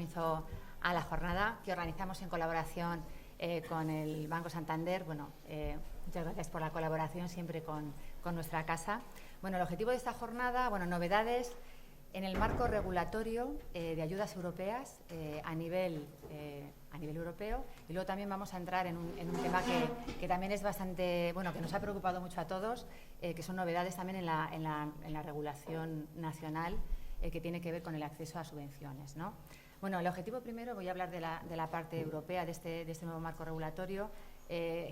comienzo a la jornada que organizamos en colaboración con el Banco Santander. Bueno, muchas gracias por la colaboración siempre con nuestra casa. Bueno, el objetivo de esta jornada, bueno, novedades en el marco regulatorio de ayudas europeas a nivel europeo, y luego también vamos a entrar en un tema que también es bastante, bueno, que nos ha preocupado mucho a todos, que son novedades también en la regulación nacional que tiene que ver con el acceso a subvenciones, ¿no? Bueno, el objetivo primero, voy a hablar de la parte europea de este nuevo marco regulatorio.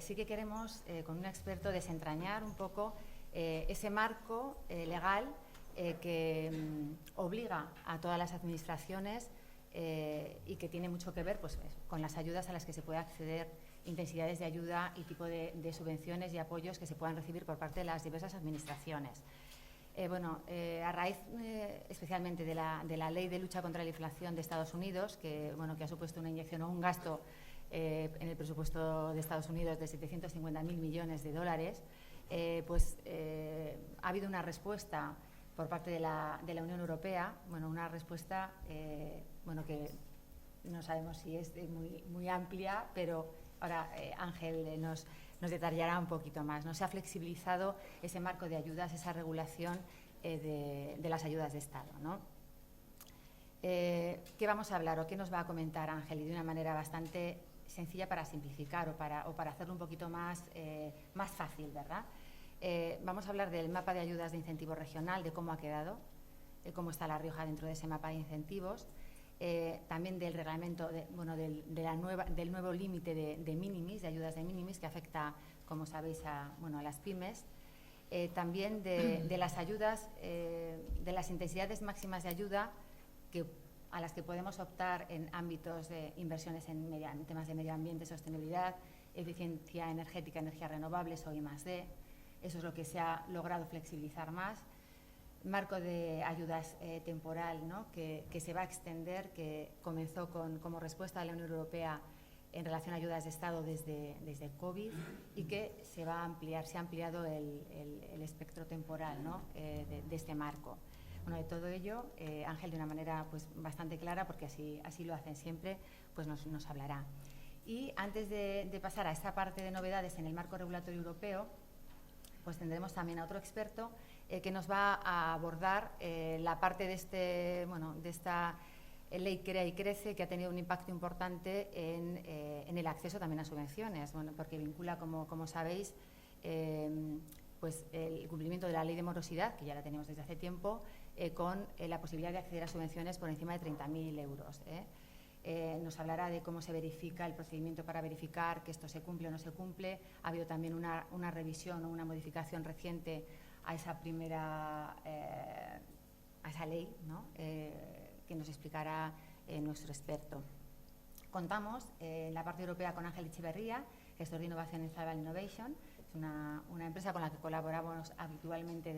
Sí que queremos, con un experto, desentrañar un poco ese marco legal que obliga a todas las administraciones y que tiene mucho que ver pues, con las ayudas a las que se puede acceder, intensidades de ayuda y tipo de subvenciones y apoyos que se puedan recibir por parte de las diversas administraciones. A raíz especialmente de la Ley de Lucha contra la Inflación de Estados Unidos, que ha supuesto una inyección o un gasto en el presupuesto de Estados Unidos de 750.000 millones de dólares, ha habido una respuesta por parte de la Unión Europea, una respuesta que no sabemos si es muy amplia, pero ahora Ángel nos detallará un poquito más, ¿no? Se ha flexibilizado ese marco de ayudas, esa regulación de las ayudas de Estado, ¿no? ¿Qué vamos a hablar o qué nos va a comentar Ángel? Y de una manera bastante sencilla para simplificar o para hacerlo un poquito más fácil, ¿verdad? Vamos a hablar del mapa de ayudas de incentivo regional, de cómo ha quedado, cómo está La Rioja dentro de ese mapa de incentivos, también del reglamento, del nuevo límite de minimis, de ayudas de minimis, que afecta, como sabéis, a las pymes, también de las ayudas, de las intensidades máximas de ayuda a las que podemos optar en ámbitos de inversiones en temas de medio ambiente, sostenibilidad, eficiencia energética, energías renovables o I+D. Eso es lo que se ha logrado flexibilizar más. Marco de ayudas temporal, ¿no? que se va a extender, que comenzó como respuesta de la Unión Europea en relación a ayudas de Estado desde el COVID, y que se va a ampliar, se ha ampliado el espectro temporal, ¿no? de este marco. Bueno, de todo ello, Ángel, de una manera bastante clara, porque así lo hacen siempre, nos hablará. Y antes de pasar a esta parte de novedades en el marco regulatorio europeo, tendremos también a otro experto que nos va a abordar la parte de esta ley Crea y Crece, que ha tenido un impacto importante en el acceso también a subvenciones, porque vincula, como sabéis, el cumplimiento de la ley de morosidad, que ya la tenemos desde hace tiempo, con la posibilidad de acceder a subvenciones por encima de 30.000 euros. Nos hablará de cómo se verifica el procedimiento para verificar que esto se cumple o no se cumple. Ha habido también una revisión o una modificación reciente a esa ley, ¿no? Que nos explicará nuestro experto. Contamos en la parte europea con Ángel Echeverría, gestor de innovación en Salval Innovation. Es una empresa con la que colaboramos habitualmente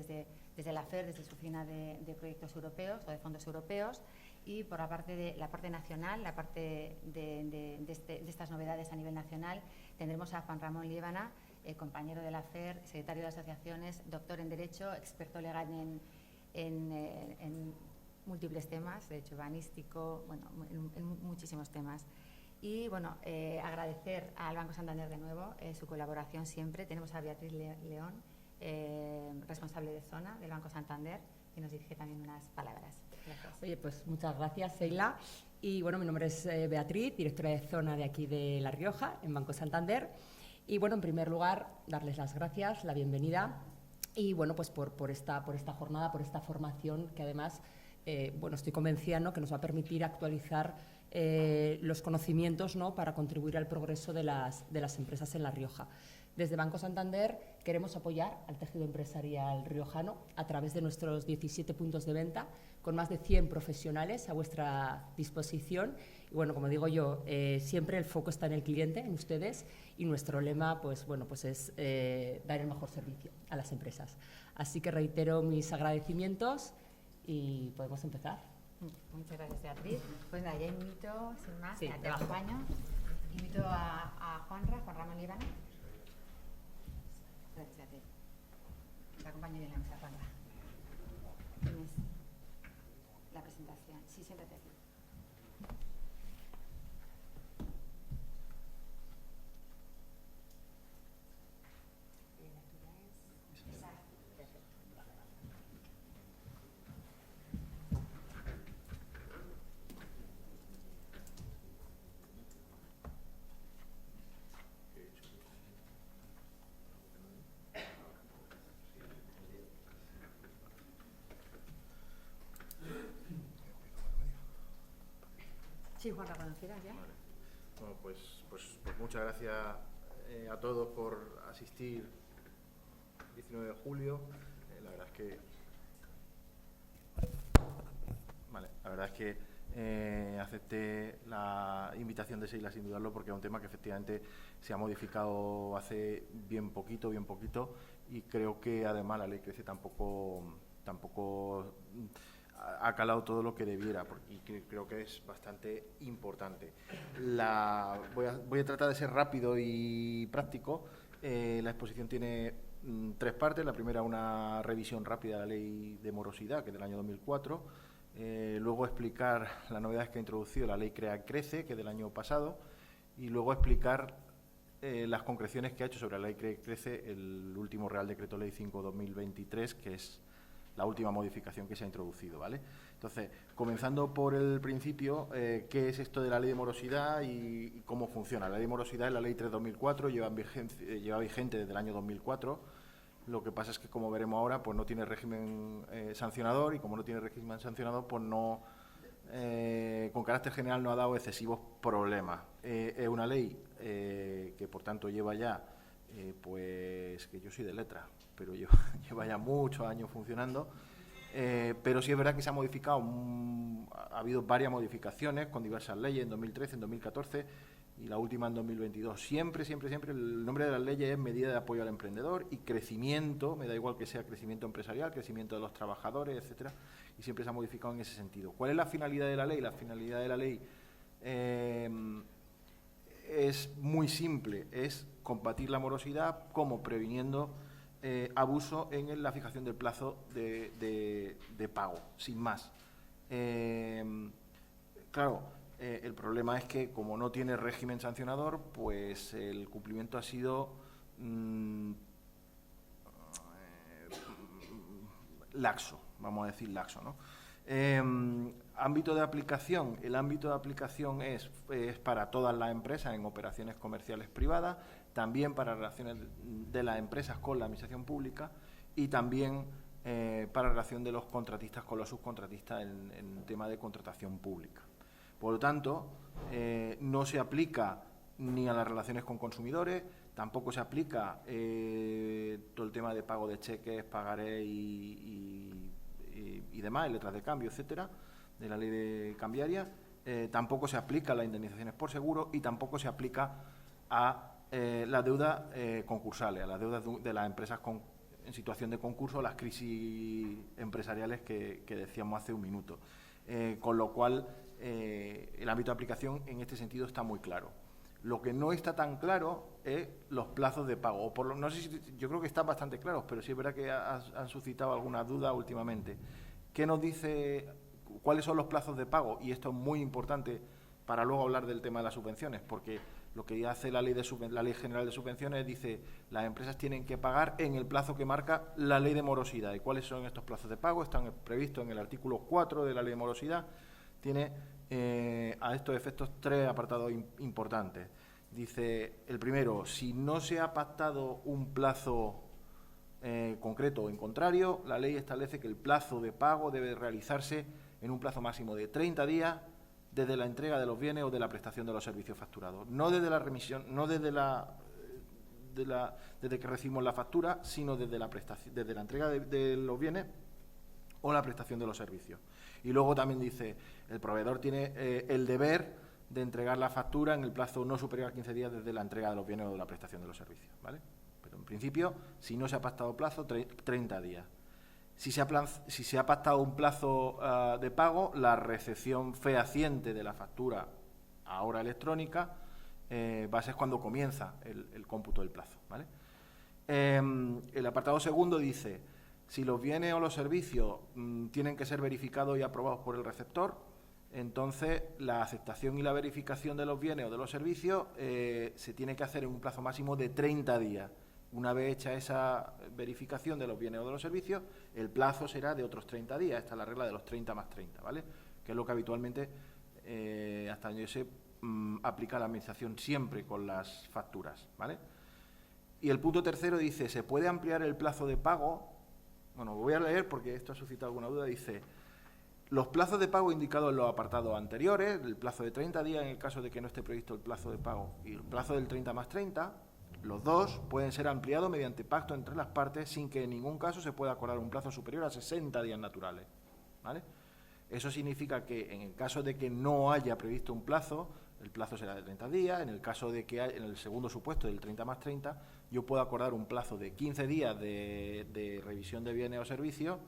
desde la FER, desde su oficina de proyectos europeos o de fondos europeos. Y por la parte nacional, la parte de estas novedades a nivel nacional, tendremos a Juan Ramón Liébana, compañero de la FER, secretario de asociaciones, doctor en Derecho, experto legal en múltiples temas, derecho urbanístico, en muchísimos temas. Y agradecer al Banco Santander de nuevo su colaboración siempre. Tenemos a Beatriz León, responsable de zona del Banco Santander, que nos dirige también unas palabras. Gracias. Oye, pues muchas gracias, Seila. Y mi nombre es Beatriz, directora de zona de aquí de La Rioja, en Banco Santander. Y en primer lugar, darles las gracias, la bienvenida. Y por esta jornada, por esta formación que además, estoy convencida, ¿no?, que nos va a permitir actualizar los conocimientos, ¿no?, para contribuir al progreso de las empresas en La Rioja. Desde Banco Santander queremos apoyar al tejido empresarial riojano a través de nuestros 17 puntos de venta, con más de 100 profesionales a vuestra disposición. Y como digo yo, siempre el foco está en el cliente, en ustedes, y nuestro lema es dar el mejor servicio a las empresas. Así que reitero mis agradecimientos y podemos empezar. Muchas gracias, Beatriz. Pues nada, ya invito, sin más, sí, te acompaño. Invito a Juan Ramón Líbana. Gracias, Beatriz. Te acompaño bien la mesa, Juanra. Tienes la presentación. Sí, siéntate aquí. Sí, Juan, ¿la conocieras ya? Vale. Bueno, pues muchas gracias a todos por asistir el 19 de julio. La verdad es que... Vale, la verdad es que acepté la invitación de Seila sin dudarlo, porque es un tema que efectivamente se ha modificado hace bien poquito, y creo que además la ley Crece tampoco ha calado todo lo que debiera, y creo que es bastante importante. Voy a tratar de ser rápido y práctico. La exposición tiene 3 partes. La primera, una revisión rápida de la ley de morosidad, que es del año 2004. Luego explicar las novedades que ha introducido la ley Crece, que es del año pasado. Y luego explicar las concreciones que ha hecho sobre la ley Crece el último Real Decreto Ley 5/2023, que es la última modificación que se ha introducido, ¿vale? Entonces, comenzando por el principio, ¿qué es esto de la ley de morosidad y cómo funciona? La ley de morosidad es la ley 3/2004, lleva vigente desde el año 2004. Lo que pasa es que, como veremos ahora, pues no tiene régimen sancionador, y como no tiene régimen sancionador, pues no, con carácter general no ha dado excesivos problemas. Es una ley que, por tanto, lleva ya, pues que yo soy de letras, pero lleva ya muchos años funcionando, pero sí es verdad que se ha modificado, ha habido varias modificaciones con diversas leyes en 2013, en 2014 y la última en 2022. Siempre el nombre de las leyes es medida de apoyo al emprendedor y crecimiento, me da igual que sea crecimiento empresarial, crecimiento de los trabajadores, etcétera, y siempre se ha modificado en ese sentido. ¿Cuál es la finalidad de la ley? La finalidad de la ley es muy simple, es combatir la morosidad, como previniendo abuso en la fijación del plazo de pago, sin más. Claro, el problema es que, como no tiene régimen sancionador, pues el cumplimiento ha sido laxo, vamos a decir laxo, ¿no? Ámbito de aplicación. El ámbito de aplicación es para todas las empresas en operaciones comerciales privadas, también para relaciones de las empresas con la administración pública y también para relación de los contratistas con los subcontratistas en tema de contratación pública. Por lo tanto, no se aplica ni a las relaciones con consumidores, tampoco se aplica todo el tema de pago de cheques, pagaré y demás, letras de cambio, etcétera, de la ley de cambiaria. Tampoco se aplica a las indemnizaciones por seguro y tampoco se aplica a las deudas concursales, a las deudas de las empresas en situación de concurso, las crisis empresariales que decíamos hace un minuto. Con lo cual, el ámbito de aplicación en este sentido está muy claro. Lo que no está tan claro es los plazos de pago. No sé si, yo creo que están bastante claros, pero sí es verdad que han suscitado algunas dudas últimamente. ¿Qué nos dice? ¿Cuáles son los plazos de pago? Y esto es muy importante para luego hablar del tema de las subvenciones, porque lo que hace la Ley General de Subvenciones dice las empresas tienen que pagar en el plazo que marca la Ley de Morosidad. ¿Y cuáles son estos plazos de pago? Están previstos en el artículo 4 de la Ley de Morosidad. Tiene a estos efectos 3 apartados importantes. Dice, el primero, si no se ha pactado un plazo concreto o en contrario, la ley establece que el plazo de pago debe realizarse en un plazo máximo de 30 días desde la entrega de los bienes o de la prestación de los servicios facturados. No desde la remisión, no desde que recibimos la factura, sino desde la entrega de los bienes o la prestación de los servicios. Y luego también dice, el proveedor tiene el deber de entregar la factura en el plazo no superior a 15 días desde la entrega de los bienes o de la prestación de los servicios, ¿vale? Pero en principio, si no se ha pactado plazo, 30 días. Si se ha pactado un plazo de pago, la recepción fehaciente de la factura ahora electrónica va a ser cuando comienza el cómputo del plazo, ¿vale? El apartado segundo dice, si los bienes o los servicios tienen que ser verificados y aprobados por el receptor, entonces la aceptación y la verificación de los bienes o de los servicios se tiene que hacer en un plazo máximo de 30 días. Una vez hecha esa verificación de los bienes o de los servicios, el plazo será de otros 30 días. Esta es la regla de los 30 más 30, ¿vale? Que es lo que habitualmente, hasta donde yo sé, aplica la administración siempre con las facturas, ¿vale? Y el punto tercero dice, ¿se puede ampliar el plazo de pago? Bueno, voy a leer porque esto ha suscitado alguna duda. Dice, Los plazos de pago indicados en los apartados anteriores, el plazo de 30 días en el caso de que no esté previsto el plazo de pago y el plazo del 30 más 30, los dos pueden ser ampliados mediante pacto entre las partes sin que en ningún caso se pueda acordar un plazo superior a 60 días naturales, ¿vale? Eso significa que en el caso de que no haya previsto un plazo, el plazo será de 30 días. En el caso de que en el segundo supuesto del 30 más 30, yo puedo acordar un plazo de 15 días de revisión de bienes o servicios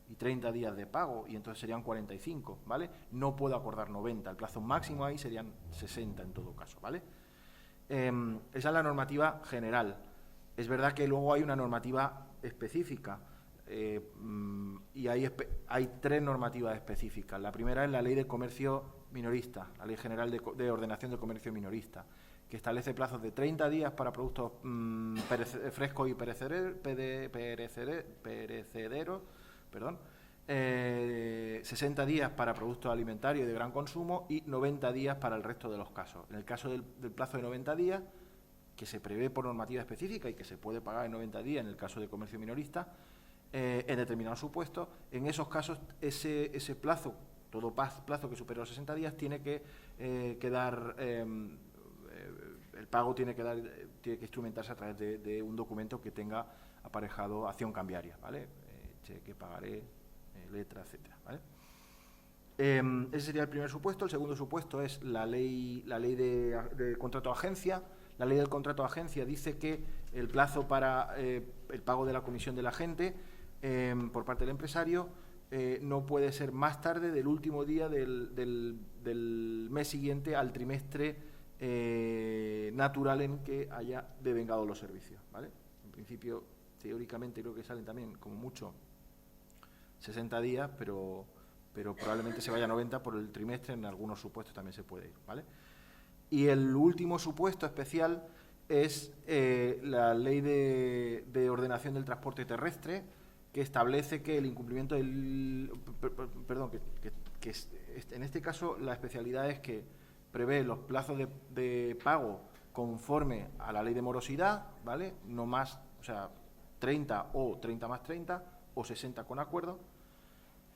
y 30 días de pago, y entonces serían 45, ¿vale? No puedo acordar 90, el plazo máximo ahí serían 60 en todo caso, ¿vale? Esa es la normativa general. Es verdad que luego hay una normativa específica, y hay tres normativas específicas. La primera es la Ley de Comercio Minorista, la Ley General de Ordenación del Comercio Minorista, que establece plazos de 30 días para productos frescos y perecederos, 60 días para productos alimentarios de gran consumo y 90 días para el resto de los casos. En el caso del plazo de 90 días, que se prevé por normativa específica y que se puede pagar en 90 días en el caso de comercio minorista, en determinados supuestos, en esos casos ese plazo, todo plazo que supere los 60 días, tiene que quedar, el pago tiene que instrumentarse a través de un documento que tenga aparejado acción cambiaria, ¿vale? Cheque, pagaré, letra, etcétera, ¿vale? Ese sería el primer supuesto. El segundo supuesto es la ley de contrato de agencia. La ley del contrato de agencia dice que el plazo para el pago de la comisión del agente por parte del empresario no puede ser más tarde del último día del mes siguiente al trimestre natural en que haya devengado los servicios, ¿vale? En principio, teóricamente creo que salen también como mucho 60 días, pero probablemente se vaya a 90 por el trimestre, en algunos supuestos también se puede ir, ¿vale? Y el último supuesto especial es la Ley de Ordenación del Transporte Terrestre, que establece que el incumplimiento en este caso la especialidad es que prevé los plazos de pago conforme a la ley de morosidad, ¿vale? No más, o sea, 30 o 30 más 30 o 60 con acuerdo,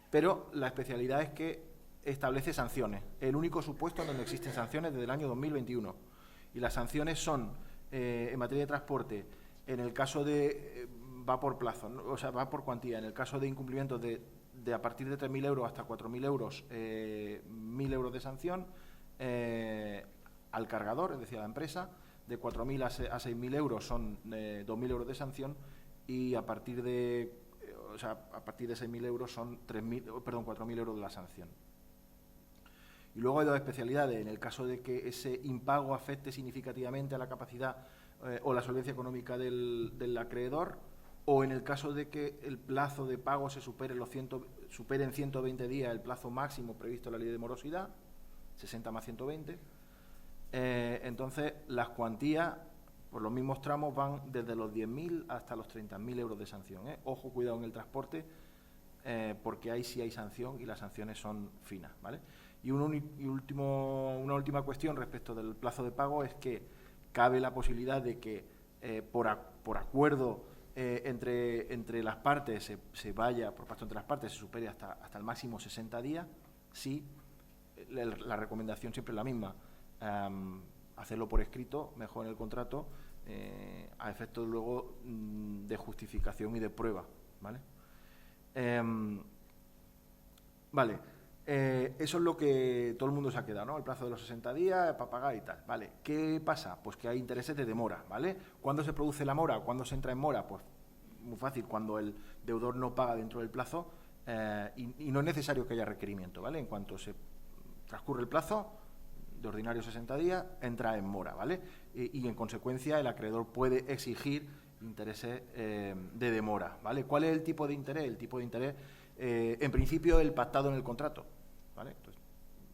pero la especialidad es que establece sanciones. El único supuesto donde existen sanciones desde el año 2021. Y las sanciones son, en materia de transporte, en el caso de va por plazo, o sea, va por cuantía. En el caso de incumplimiento de a partir de 3.000 euros hasta 4.000 euros, 1.000 euros de sanción al cargador, es decir, a la empresa. De 4.000 a 6.000 euros son 2.000 euros de sanción, y a partir de 6.000 euros son 4.000 euros de la sanción. Y luego hay dos especialidades. En el caso de que ese impago afecte significativamente a la capacidad o la solvencia económica del acreedor, o en el caso de que el plazo de pago se supere en 120 días el plazo máximo previsto en la ley de morosidad, 60 más 120, entonces las cuantías por los mismos tramos van desde los 10.000 hasta los 30.000 euros de sanción, ¿eh? Ojo, cuidado en el transporte, porque ahí sí hay sanción y las sanciones son finas, ¿vale? Y una última cuestión respecto del plazo de pago es que cabe la posibilidad de que por acuerdo entre las partes se vaya, por pacto entre las partes, se supere hasta el máximo 60 días, sí. La recomendación siempre es la misma, hacerlo por escrito, mejor en el contrato, a efectos luego de justificación y de prueba, ¿vale? Eso es lo que todo el mundo se ha quedado, ¿no? El plazo de los 60 días para pagar y tal, ¿vale? ¿Qué pasa? Pues que hay intereses de demora, ¿vale? ¿Cuándo se produce la mora? ¿Cuándo se entra en mora? Pues muy fácil, cuando el deudor no paga dentro del plazo, y no es necesario que haya requerimiento, ¿vale? En cuanto se transcurre el plazo, de ordinario 60 días, entra en mora, ¿vale? Y en consecuencia el acreedor puede exigir intereses de demora, ¿vale? ¿Cuál es el tipo de interés? El tipo de interés, en principio, el pactado en el contrato, ¿vale? Entonces,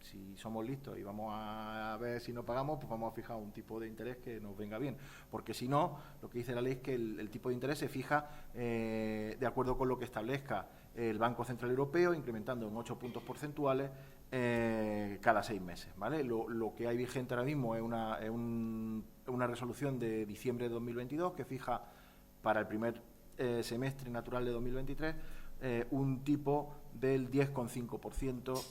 si somos listos y vamos a ver si no pagamos, pues vamos a fijar un tipo de interés que nos venga bien, porque si no, lo que dice la ley es que el tipo de interés se fija de acuerdo con lo que establezca el Banco Central Europeo, incrementando en 8 puntos porcentuales cada 6 meses, ¿vale? Lo que hay vigente ahora mismo es una resolución de diciembre de 2022 que fija para el primer semestre natural de 2023 un tipo del 10,5%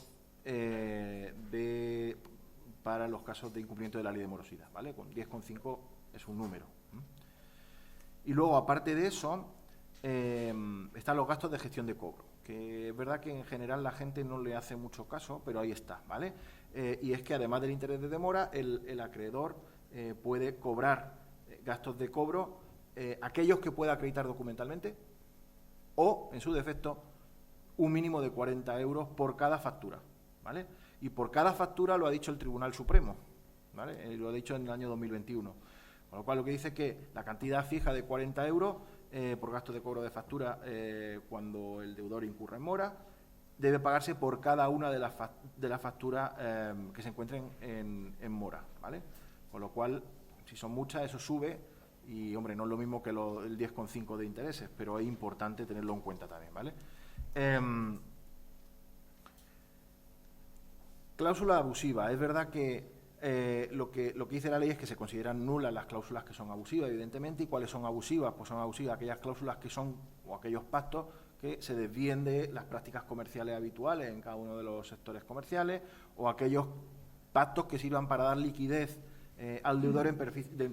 para los casos de incumplimiento de la ley de morosidad, ¿vale? Con 10,5 es un número. Y luego, aparte de eso, están los gastos de gestión de cobro, que es verdad que en general la gente no le hace mucho caso, pero ahí está, ¿vale? Y es que además del interés de demora, el acreedor puede cobrar gastos de cobro, aquellos que pueda acreditar documentalmente, o, en su defecto, un mínimo de 40 euros por cada factura, ¿vale? Y por cada factura lo ha dicho el Tribunal Supremo, ¿vale? Lo ha dicho en el año 2021. Con lo cual, lo que dice es que la cantidad fija de 40 euros por gasto de cobro de factura cuando el deudor incurra en mora debe pagarse por cada una de las facturas que se encuentren en mora, ¿vale? Con lo cual, si son muchas, eso sube y, hombre, no es lo mismo que el 10,5 de intereses, pero es importante tenerlo en cuenta también, ¿vale? Cláusula abusiva. Es verdad que lo que dice la ley es que se consideran nulas las cláusulas que son abusivas, evidentemente. ¿Y cuáles son abusivas? Pues son abusivas aquellas cláusulas que son, o aquellos pactos que se desvíen de las prácticas comerciales habituales en cada uno de los sectores comerciales, o aquellos pactos que sirvan para dar liquidez al deudor en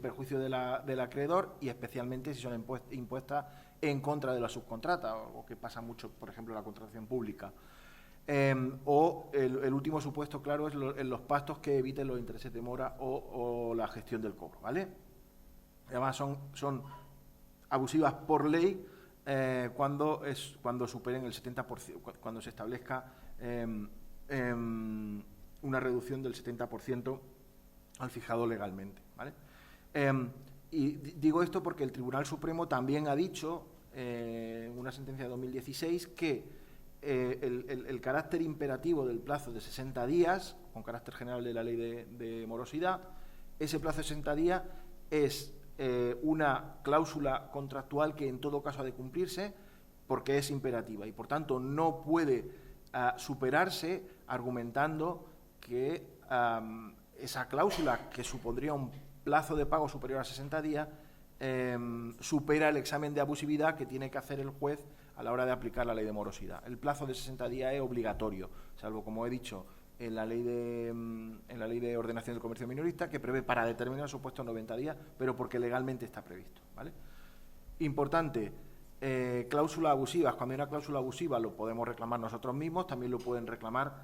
perjuicio del acreedor, y especialmente si son impuestas en contra de la subcontrata, o que pasa mucho, por ejemplo, en la contratación pública. O el último supuesto, claro, es en los pactos que eviten los intereses de mora o la gestión del cobro, ¿vale? Además son abusivas por ley cuando superen el 70%, cuando se establezca una reducción del 70% al fijado legalmente, ¿vale? Y digo esto porque el Tribunal Supremo también ha dicho en una sentencia de 2016 que el carácter imperativo del plazo de 60 días, con carácter general de la ley de morosidad, ese plazo de 60 días es una cláusula contractual que en todo caso ha de cumplirse porque es imperativa y por tanto no puede superarse argumentando que esa cláusula, que supondría un plazo de pago superior a 60 días, supera el examen de abusividad que tiene que hacer el juez a la hora de aplicar la ley de morosidad. El plazo de 60 días es obligatorio, salvo, como he dicho, en la ley de ordenación del comercio minorista, que prevé para determinados supuestos 90 días, pero porque legalmente está previsto, ¿vale? Importante, cláusulas abusivas. Cuando hay una cláusula abusiva lo podemos reclamar nosotros mismos, también lo pueden reclamar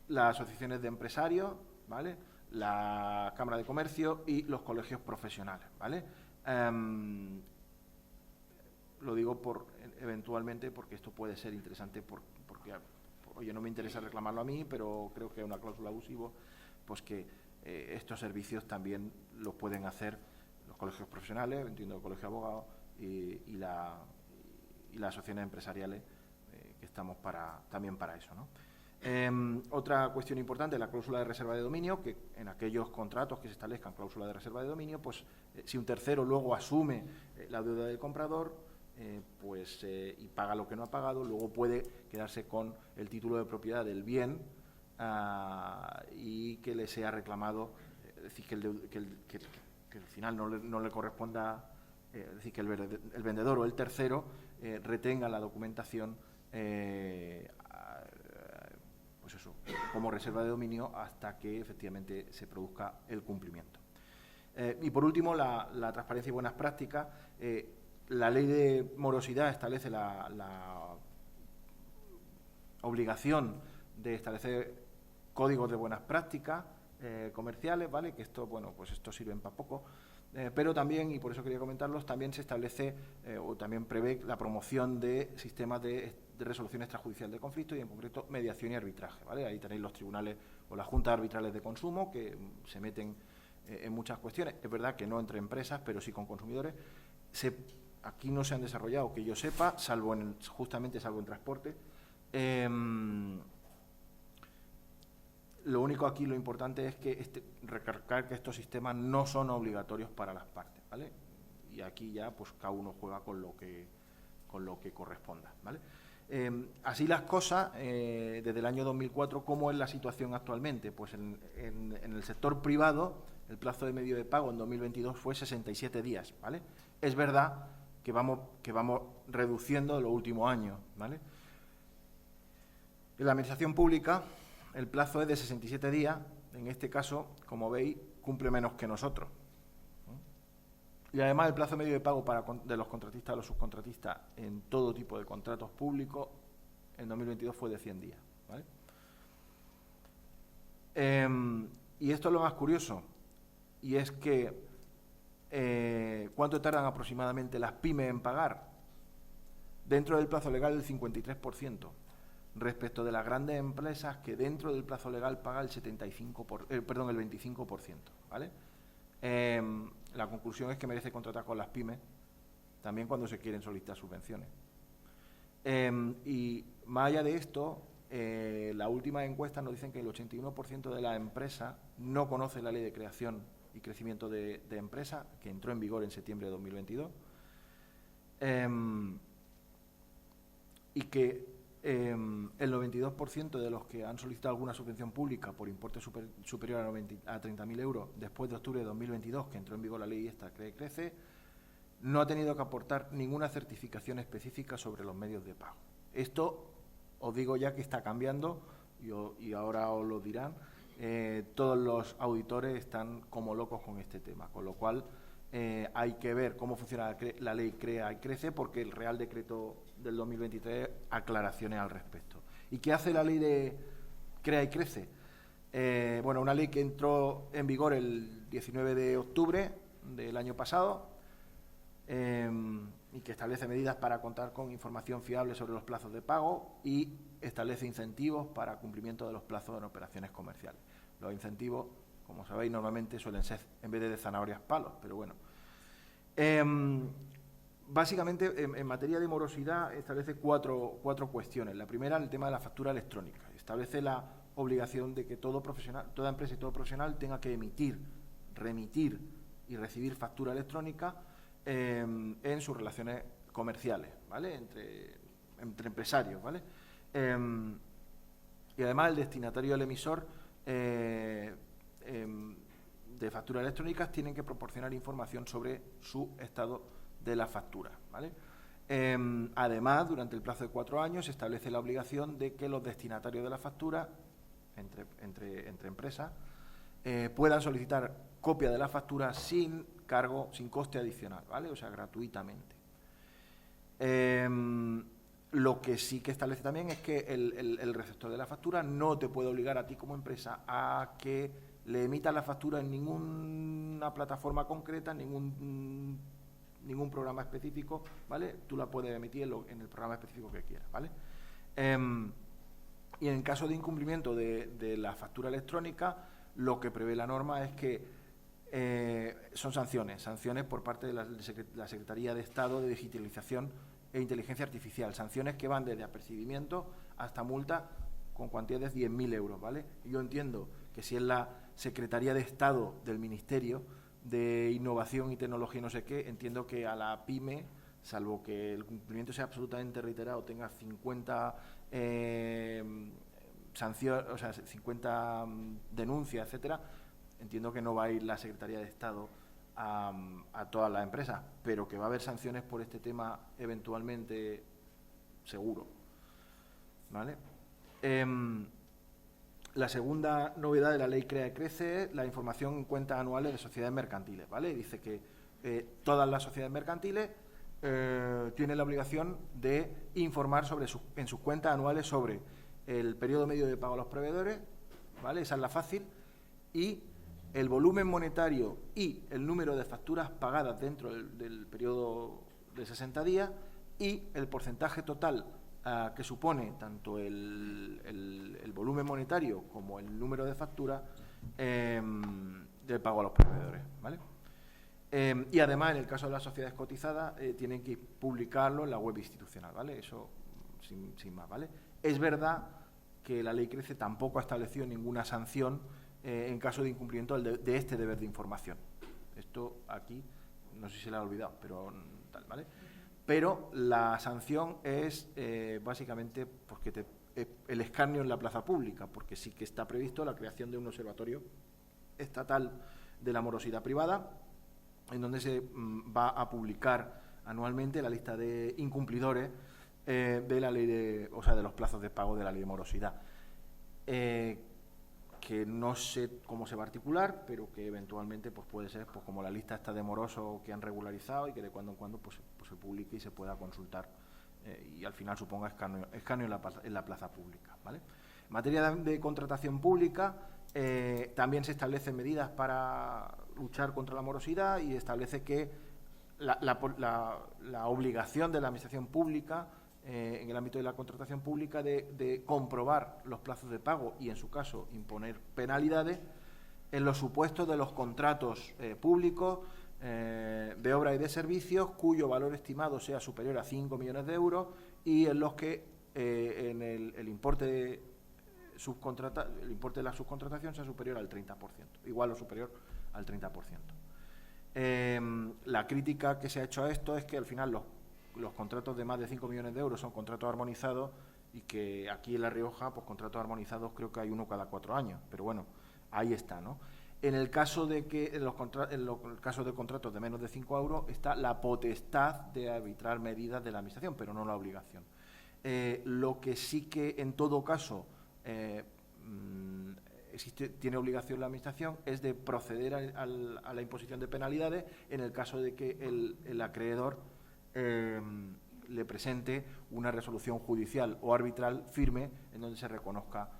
las asociaciones de empresarios, ¿vale?, la Cámara de Comercio y los colegios profesionales, ¿vale? Lo digo eventualmente porque esto puede ser interesante porque, oye, no me interesa reclamarlo a mí, pero creo que es una cláusula abusiva, pues que estos servicios también los pueden hacer los colegios profesionales, entiendo el colegio de abogados y las asociaciones empresariales, que estamos también para eso, ¿no? Otra cuestión importante, la cláusula de reserva de dominio, que en aquellos contratos que se establezcan cláusula de reserva de dominio, pues si un tercero luego asume la deuda del comprador, y paga lo que no ha pagado, luego puede quedarse con el título de propiedad del bien y que le sea reclamado, es decir, que al final no le corresponda, es decir, que el vendedor o el tercero retenga la documentación pues eso, como reserva de dominio hasta que efectivamente se produzca el cumplimiento. Y por último, la transparencia y buenas prácticas. La ley de morosidad establece la obligación de establecer códigos de buenas prácticas comerciales, ¿vale? Que esto, bueno, pues esto sirven para poco, pero también, y por eso quería comentarlos, también se establece o también prevé la promoción de sistemas de resolución extrajudicial de conflictos y, en concreto, mediación y arbitraje, ¿vale? Ahí tenéis los tribunales o las juntas arbitrales de consumo que se meten en muchas cuestiones. Es verdad que no entre empresas, pero sí con consumidores. Aquí no se han desarrollado, que yo sepa, salvo en transporte. Lo único aquí, lo importante es que recalcar que estos sistemas no son obligatorios para las partes, ¿vale? Y aquí ya pues cada uno juega con lo que corresponda, ¿vale? Así las cosas, desde el año 2004, ¿cómo es la situación actualmente? Pues en el sector privado el plazo de medio de pago en 2022 fue 67 días, ¿vale? Es verdad que vamos reduciendo en los últimos años, ¿vale? En la administración pública el plazo es de 67 días. En este caso, como veis, cumple menos que nosotros. Y además el plazo medio de pago de los contratistas a los subcontratistas en todo tipo de contratos públicos en 2022 fue de 100 días. ¿Vale? Y esto es lo más curioso, y es que ¿cuánto tardan aproximadamente las pymes en pagar? Dentro del plazo legal el 53%, respecto de las grandes empresas que dentro del plazo legal paga el 25%. ¿Vale? La conclusión es que merece contratar con las pymes, también cuando se quieren solicitar subvenciones. Y más allá de esto, las últimas encuestas nos dicen que el 81% de las empresas no conoce la Ley de Creación y Crecimiento de Empresas, que entró en vigor en septiembre de 2022, y que el 92% de los que han solicitado alguna subvención pública por importe superior a 30.000 euros después de octubre de 2022, que entró en vigor la ley esta que crece, no ha tenido que aportar ninguna certificación específica sobre los medios de pago. Esto os digo ya que está cambiando y ahora os lo dirán. Todos los auditores están como locos con este tema, con lo cual hay que ver cómo funciona la ley Crea y Crece, porque el Real Decreto del 2023 aclaraciones al respecto. ¿Y qué hace la ley de Crea y Crece? Bueno, una ley que entró en vigor el 19 de octubre del año pasado y que establece medidas para contar con información fiable sobre los plazos de pago y establece incentivos para cumplimiento de los plazos en operaciones comerciales. Los incentivos, como sabéis, normalmente suelen ser, en vez de zanahorias, palos, pero bueno. Básicamente, en materia de morosidad, establece cuatro cuestiones. La primera, el tema de la factura electrónica. Establece la obligación de que toda empresa y todo profesional tenga que emitir, remitir y recibir factura electrónica en sus relaciones comerciales, ¿vale? Entre empresarios, ¿vale? Y además el destinatario y el emisor de facturas electrónicas tienen que proporcionar información sobre su estado de la factura, ¿vale? Además, durante el plazo de 4 años se establece la obligación de que los destinatarios de la factura entre empresas puedan solicitar copia de la factura sin cargo, sin coste adicional, ¿vale? O sea, gratuitamente. Lo que sí que establece también es que el receptor de la factura no te puede obligar a ti como empresa a que le emitas la factura en ninguna plataforma concreta, ningún programa específico, ¿vale? Tú la puedes emitir en el programa específico que quieras, ¿vale? Y en caso de incumplimiento de la factura electrónica, lo que prevé la norma es que son sanciones por parte de la Secretaría de Estado de Digitalización e Inteligencia Artificial, sanciones que van desde apercibimiento hasta multa con cuantías de 10.000 euros, ¿vale? Y yo entiendo que si es la Secretaría de Estado del Ministerio de Innovación y Tecnología y no sé qué, entiendo que a la PYME, salvo que el cumplimiento sea absolutamente reiterado, tenga 50 sanciones, o sea, 50 denuncias, etcétera, entiendo que no va a ir la Secretaría de Estado a todas las empresas, pero que va a haber sanciones por este tema eventualmente, seguro, ¿vale? La segunda novedad de la ley Crea y Crece es la información en cuentas anuales de sociedades mercantiles, ¿vale? Dice que todas las sociedades mercantiles tienen la obligación de informar en sus cuentas anuales sobre el periodo medio de pago a los proveedores, ¿vale? Esa es la fácil, y el volumen monetario y el número de facturas pagadas dentro del periodo de 60 días y el porcentaje total que supone tanto el volumen monetario como el número de facturas del pago a los proveedores, ¿vale? Y además, en el caso de las sociedades cotizadas, tienen que publicarlo en la web institucional, ¿vale? Eso sin más, ¿vale? Es verdad que la ley Crece tampoco ha establecido ninguna sanción en caso de incumplimiento de este deber de información. Esto aquí, no sé si se le ha olvidado, pero tal, ¿vale? Pero la sanción es básicamente porque el escarnio en la plaza pública, porque sí que está previsto la creación de un observatorio estatal de la morosidad privada, en donde se va a publicar anualmente la lista de incumplidores de la ley de los plazos de pago de la ley de morosidad. Que no sé cómo se va a articular, pero que eventualmente pues puede ser pues como la lista está de morosos que han regularizado y que de cuando en cuando pues se publique y se pueda consultar y al final suponga escaneo en la plaza pública, ¿vale? En materia de contratación pública también se establecen medidas para luchar contra la morosidad y establece que la obligación de la administración pública en el ámbito de la contratación pública de comprobar los plazos de pago y, en su caso, imponer penalidades en los supuestos de los contratos públicos de obra y de servicios cuyo valor estimado sea superior a 5 millones de euros y en los que en el importe de la subcontratación sea superior al 30%, igual o superior al 30%. La crítica que se ha hecho a esto es que al final los contratos de más de 5 millones de euros son contratos armonizados y que aquí en La Rioja, pues contratos armonizados creo que hay uno cada 4 años, pero bueno, ahí está, ¿no? En el caso de que en el caso de contratos de menos de 5 euros está la potestad de arbitrar medidas de la administración, pero no la obligación. Lo que sí que en todo caso tiene obligación la administración es de proceder a la imposición de penalidades en el caso de que el acreedor le presente una resolución judicial o arbitral firme en donde se reconozca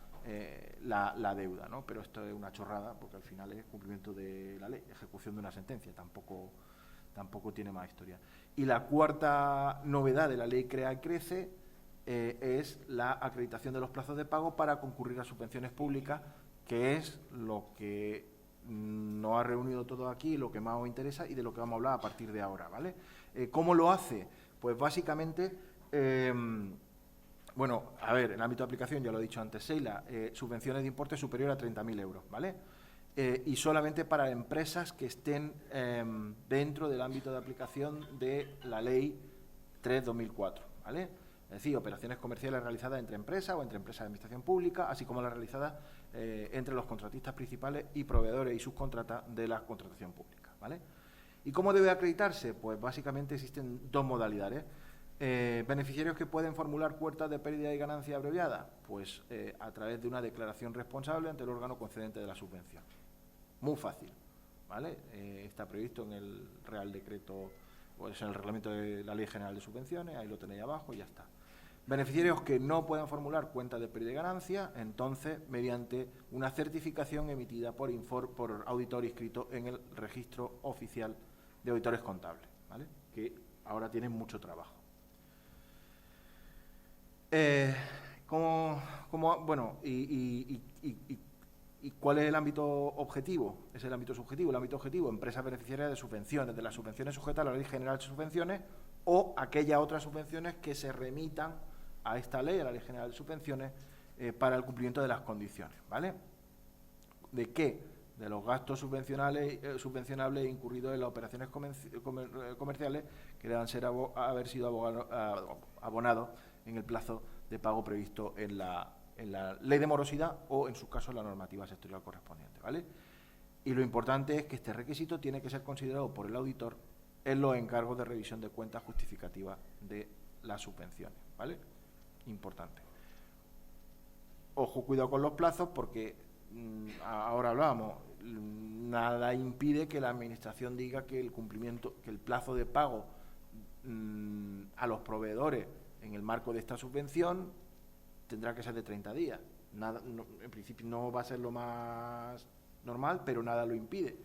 la deuda, ¿no? Pero esto es una chorrada porque al final es cumplimiento de la ley, ejecución de una sentencia, tampoco tiene más historia. Y la cuarta novedad de la ley Crea y Crece es la acreditación de los plazos de pago para concurrir a subvenciones públicas, que es lo que nos ha reunido todo aquí, lo que más os interesa y de lo que vamos a hablar a partir de ahora, ¿vale? ¿Cómo lo hace? Pues básicamente, bueno, a ver, en el ámbito de aplicación, ya lo he dicho antes, Seila, subvenciones de importe superior a 30.000 euros, ¿vale? Y solamente para empresas que estén dentro del ámbito de aplicación de la Ley 3/2004, ¿vale? Es decir, operaciones comerciales realizadas entre empresas o entre empresas de administración pública, así como las realizadas entre los contratistas principales y proveedores y subcontratas de la contratación pública, ¿vale? ¿Y cómo debe acreditarse? Pues básicamente existen dos modalidades. ¿Beneficiarios que pueden formular cuentas de pérdida y ganancia abreviada? Pues a través de una declaración responsable ante el órgano concedente de la subvención. Muy fácil, ¿vale? Está previsto en el Real Decreto, pues en el reglamento de la Ley General de Subvenciones, ahí lo tenéis abajo y ya está. Beneficiarios que no puedan formular cuentas de pérdida y ganancia, entonces, mediante una certificación emitida por auditor inscrito en el registro oficial de auditores contables, ¿vale? Que ahora tienen mucho trabajo. Bueno, ¿y cuál es el ámbito objetivo? Es el ámbito subjetivo. El ámbito objetivo, empresas beneficiarias de subvenciones, de las subvenciones sujetas a la Ley General de Subvenciones o aquellas otras subvenciones que se remitan a esta ley, a la Ley General de Subvenciones, para el cumplimiento de las condiciones, ¿vale? ¿De qué? De los gastos subvencionables incurridos en las operaciones comerciales que deban haber sido abonados en el plazo de pago previsto en la ley de morosidad o, en su caso, en la normativa sectorial correspondiente, ¿vale? Y lo importante es que este requisito tiene que ser considerado por el auditor en los encargos de revisión de cuentas justificativas de las subvenciones, ¿vale? Importante. Ojo, cuidado con los plazos porque ahora hablábamos, nada impide que la administración diga que el plazo de pago a los proveedores en el marco de esta subvención tendrá que ser de 30 días. En principio no va a ser lo más normal, pero nada lo impide.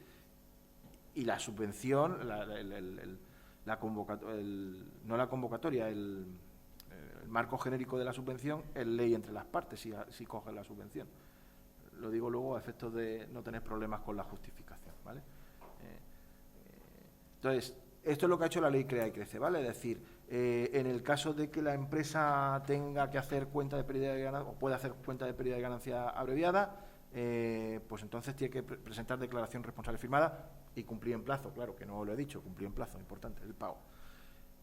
Y la subvención, el marco genérico de la subvención es ley entre las partes si cogen la subvención. Lo digo luego a efectos de no tener problemas con la justificación, ¿vale? Entonces, esto es lo que ha hecho la ley Crea y Crece, ¿vale? Es decir, en el caso de que la empresa tenga que hacer cuenta de pérdida de ganancia o pueda hacer cuenta de pérdida de ganancia abreviada, pues entonces tiene que presentar declaración responsable firmada y cumplir en plazo, claro, que no lo he dicho, cumplir en plazo, importante, el pago.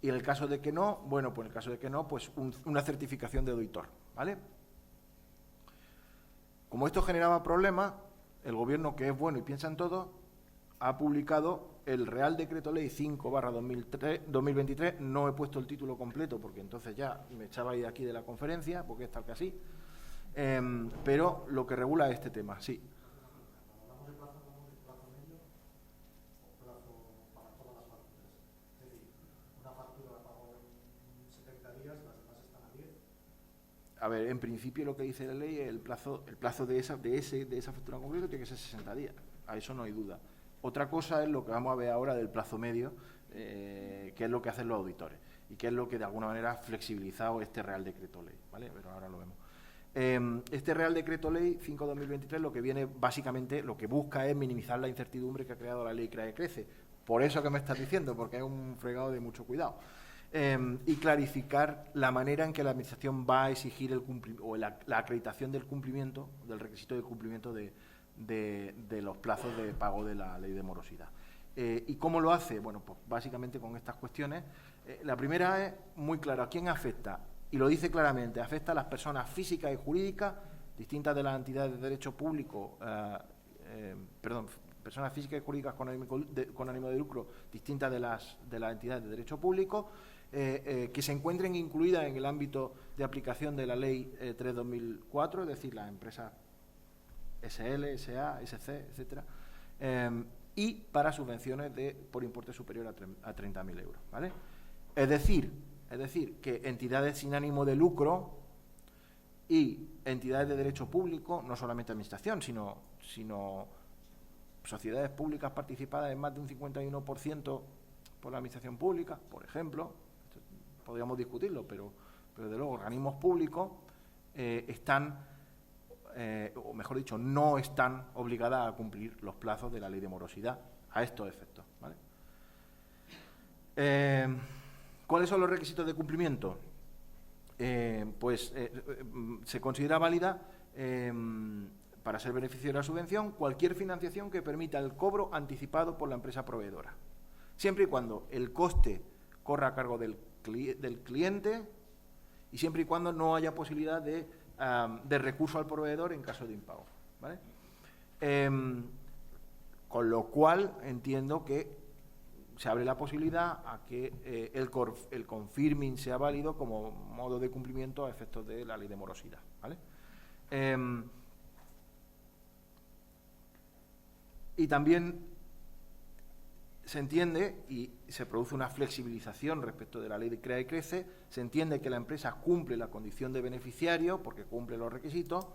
Y en el caso de que no, bueno, pues en el caso de que no, pues una certificación de auditor, ¿vale? Como esto generaba problemas, el gobierno, que es bueno y piensa en todo, ha publicado el Real Decreto Ley 5/2023. No he puesto el título completo porque entonces ya me echabais de aquí de la conferencia, porque es tal que así. Pero lo que regula este tema, sí. A ver, en principio lo que dice la ley es el plazo de esa factura en concreto tiene que ser 60 días. A eso no hay duda. Otra cosa es lo que vamos a ver ahora del plazo medio, que es lo que hacen los auditores y que es lo que de alguna manera ha flexibilizado este Real Decreto Ley, ¿vale? Pero ahora lo vemos. Este Real Decreto Ley 5/2023 lo que viene básicamente, lo que busca es minimizar la incertidumbre que ha creado la ley Crea y Crece. Por eso que me estás diciendo, porque es un fregado de mucho cuidado. Y clarificar la manera en que la Administración va a exigir el la acreditación del cumplimiento, del requisito de cumplimiento de los plazos de pago de la ley de morosidad. ¿Y cómo lo hace? Bueno, pues básicamente con estas cuestiones. La primera es muy clara. ¿A quién afecta? Y lo dice claramente, afecta a las personas físicas y jurídicas distintas de las entidades de derecho público, personas físicas y jurídicas con ánimo de lucro distintas de las entidades de derecho público, que se encuentren incluidas en el ámbito de aplicación de la Ley 3/2004, es decir, las empresas SL, SA, SC, etcétera, y para subvenciones por importe superior a 30.000 euros, ¿vale? Es decir, que entidades sin ánimo de lucro y entidades de derecho público, no solamente administración, sino sociedades públicas participadas en más de un 51% por la administración pública, por ejemplo, podríamos discutirlo, pero de luego organismos públicos o mejor dicho, no están obligadas a cumplir los plazos de la ley de morosidad a estos efectos, ¿vale? ¿Cuáles son los requisitos de cumplimiento? Se considera válida para ser beneficiario de la subvención cualquier financiación que permita el cobro anticipado por la empresa proveedora, siempre y cuando el coste corra a cargo del cliente y siempre y cuando no haya posibilidad de recurso al proveedor en caso de impago, ¿vale? Con lo cual entiendo que se abre la posibilidad a que el confirming sea válido como modo de cumplimiento a efectos de la ley de morosidad, ¿vale? Y también se entiende, y se produce una flexibilización respecto de la ley de Crea y Crece, se entiende que la empresa cumple la condición de beneficiario, porque cumple los requisitos,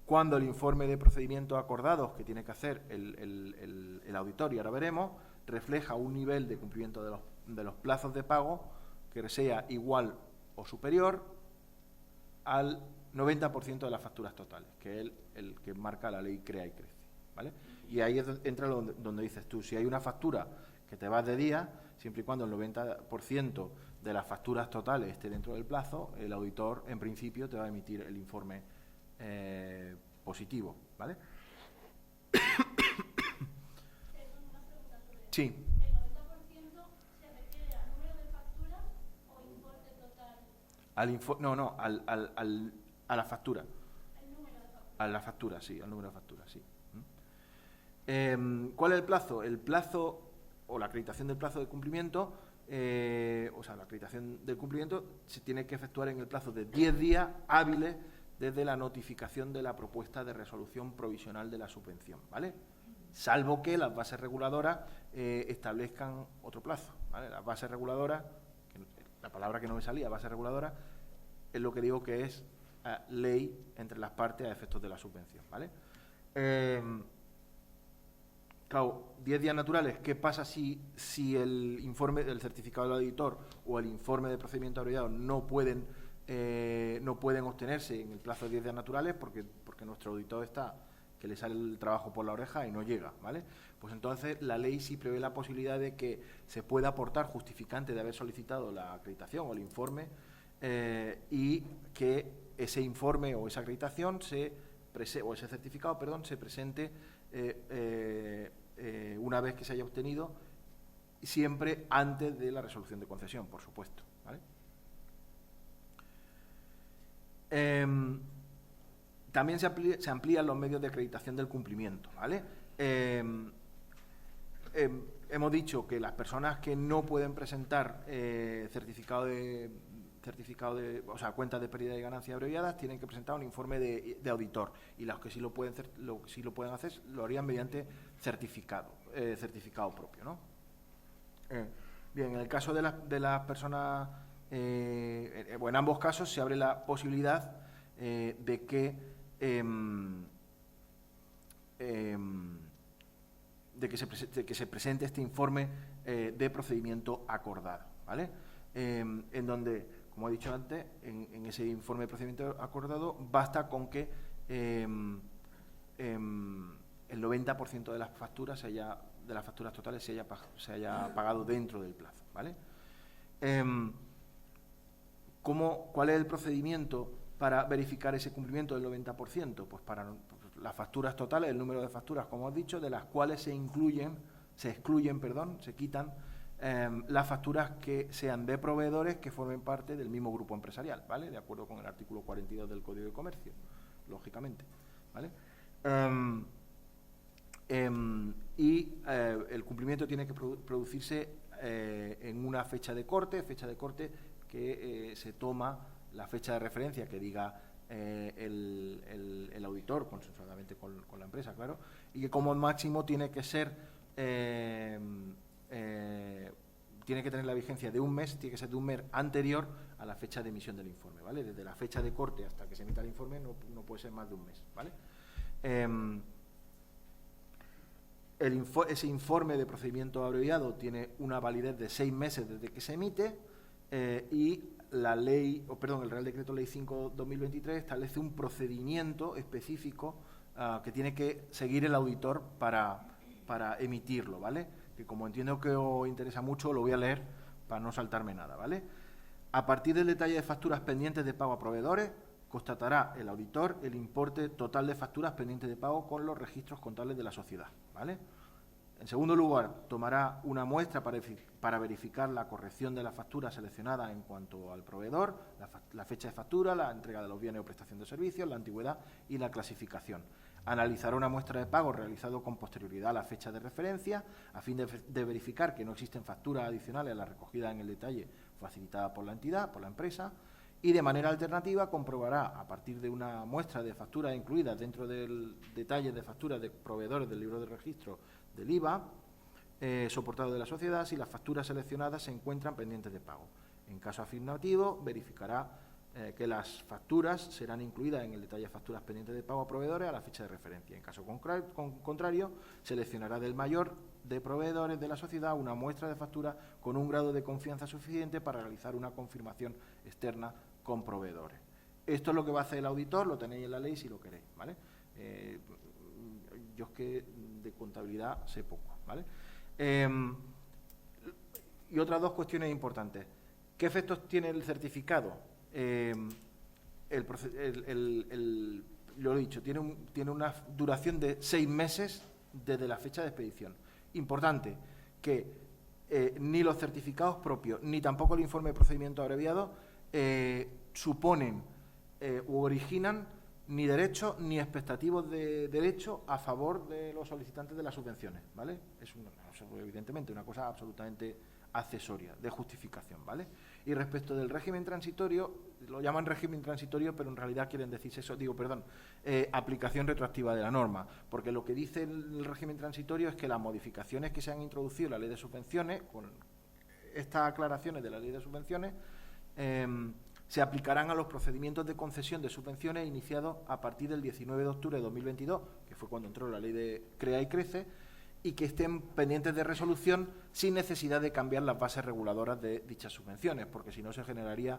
cuando el informe de procedimientos acordados que tiene que hacer el auditor, y ahora veremos, refleja un nivel de cumplimiento de los plazos de pago que sea igual o superior al 90% de las facturas totales, que es el que marca la ley Crea y Crece, ¿vale? Y ahí entra donde dices tú, si hay una factura que te vas de día, siempre y cuando el 90% de las facturas totales esté dentro del plazo, el auditor en principio te va a emitir el informe positivo, ¿vale? Sí. ¿El 90% se refiere al número de facturas o importe total? A la factura. ¿El número de facturas? A la factura, sí, al número de facturas, sí. ¿Cuál es el plazo? El plazo o la acreditación del plazo de cumplimiento, la acreditación del cumplimiento se tiene que efectuar en el plazo de 10 días hábiles desde la notificación de la propuesta de resolución provisional de la subvención, ¿vale? Salvo que las bases reguladoras establezcan otro plazo, ¿vale? Las bases reguladoras, la palabra que no me salía, base reguladora, es lo que digo que es ley entre las partes a efectos de la subvención, ¿vale? Claro, 10 días naturales, ¿qué pasa si el informe del certificado del auditor o el informe de procedimiento abreviado no pueden obtenerse en el plazo de 10 días naturales porque nuestro auditor está que le sale el trabajo por la oreja y no llega, ¿vale? Pues entonces la ley sí prevé la posibilidad de que se pueda aportar justificante de haber solicitado la acreditación o el informe y que ese informe o esa acreditación o ese certificado, se presente una vez que se haya obtenido, siempre antes de la resolución de concesión, por supuesto, ¿vale? También se amplían los medios de acreditación del cumplimiento, ¿vale? hemos dicho que las personas que no pueden presentar cuentas de pérdida y ganancia abreviadas tienen que presentar un informe de auditor, y los que sí lo pueden hacer lo harían mediante certificado propio, ¿no? Bien, en el caso de las personas, en ambos casos se abre la posibilidad de que se presente este informe de procedimiento acordado, ¿vale? En donde, como he dicho antes, en ese informe de procedimiento acordado basta con que el 90% de las facturas totales se haya pagado dentro del plazo, ¿vale? ¿Cuál es el procedimiento para verificar ese cumplimiento del 90%? Pues para las facturas totales, el número de facturas, como os he dicho, de las cuales se quitan las facturas que sean de proveedores que formen parte del mismo grupo empresarial, ¿vale? De acuerdo con el artículo 42 del Código de Comercio, lógicamente, ¿vale? El cumplimiento tiene que producirse en una fecha de corte que se toma la fecha de referencia que diga el auditor, consensuadamente con la empresa, claro, y que como máximo tiene que tener la vigencia de un mes, tiene que ser de un mes anterior a la fecha de emisión del informe, ¿vale? Desde la fecha de corte hasta que se emita el informe no puede ser más de un mes, ¿vale? Ese informe de procedimiento abreviado tiene una validez de 6 meses desde que se emite, y el Real Decreto Ley 5/2023 establece un procedimiento específico que tiene que seguir el auditor para emitirlo, ¿vale? Que como entiendo que os interesa mucho, lo voy a leer para no saltarme nada, ¿vale? A partir del detalle de facturas pendientes de pago a proveedores, constatará el auditor el importe total de facturas pendientes de pago con los registros contables de la sociedad, ¿vale? En segundo lugar, tomará una muestra para verificar la corrección de la factura seleccionada en cuanto al proveedor, la fecha de factura, la entrega de los bienes o prestación de servicios, la antigüedad y la clasificación. Analizará una muestra de pago realizado con posterioridad a la fecha de referencia, a fin de verificar que no existen facturas adicionales a la recogida en el detalle facilitada por la entidad, por la empresa, y de manera alternativa comprobará, a partir de una muestra de facturas incluidas dentro del detalle de facturas de proveedores del libro de registro del IVA soportado de la sociedad, si las facturas seleccionadas se encuentran pendientes de pago. En caso afirmativo, verificará que las facturas serán incluidas en el detalle de facturas pendientes de pago a proveedores a la fecha de referencia. En caso contrario, seleccionará del mayor de proveedores de la sociedad una muestra de factura con un grado de confianza suficiente para realizar una confirmación externa con proveedores. Esto es lo que va a hacer el auditor, lo tenéis en la ley si lo queréis, ¿vale? Yo es que de contabilidad sé poco, ¿vale? Y otras dos cuestiones importantes. ¿Qué efectos tiene el certificado? Lo he dicho, tiene una duración de 6 meses desde la fecha de expedición. Importante que ni los certificados propios ni tampoco el informe de procedimiento abreviado suponen u originan ni derechos ni expectativos de derecho a favor de los solicitantes de las subvenciones, ¿vale? Es evidentemente una cosa absolutamente accesoria, de justificación, ¿vale? Y respecto del régimen transitorio, lo llaman régimen transitorio, pero en realidad quieren decir aplicación retroactiva de la norma, porque lo que dice el régimen transitorio es que las modificaciones que se han introducido en la ley de subvenciones, con estas aclaraciones de la ley de subvenciones, se aplicarán a los procedimientos de concesión de subvenciones iniciados a partir del 19 de octubre de 2022, que fue cuando entró la ley de Crea y Crece, y que estén pendientes de resolución sin necesidad de cambiar las bases reguladoras de dichas subvenciones, porque si no se generaría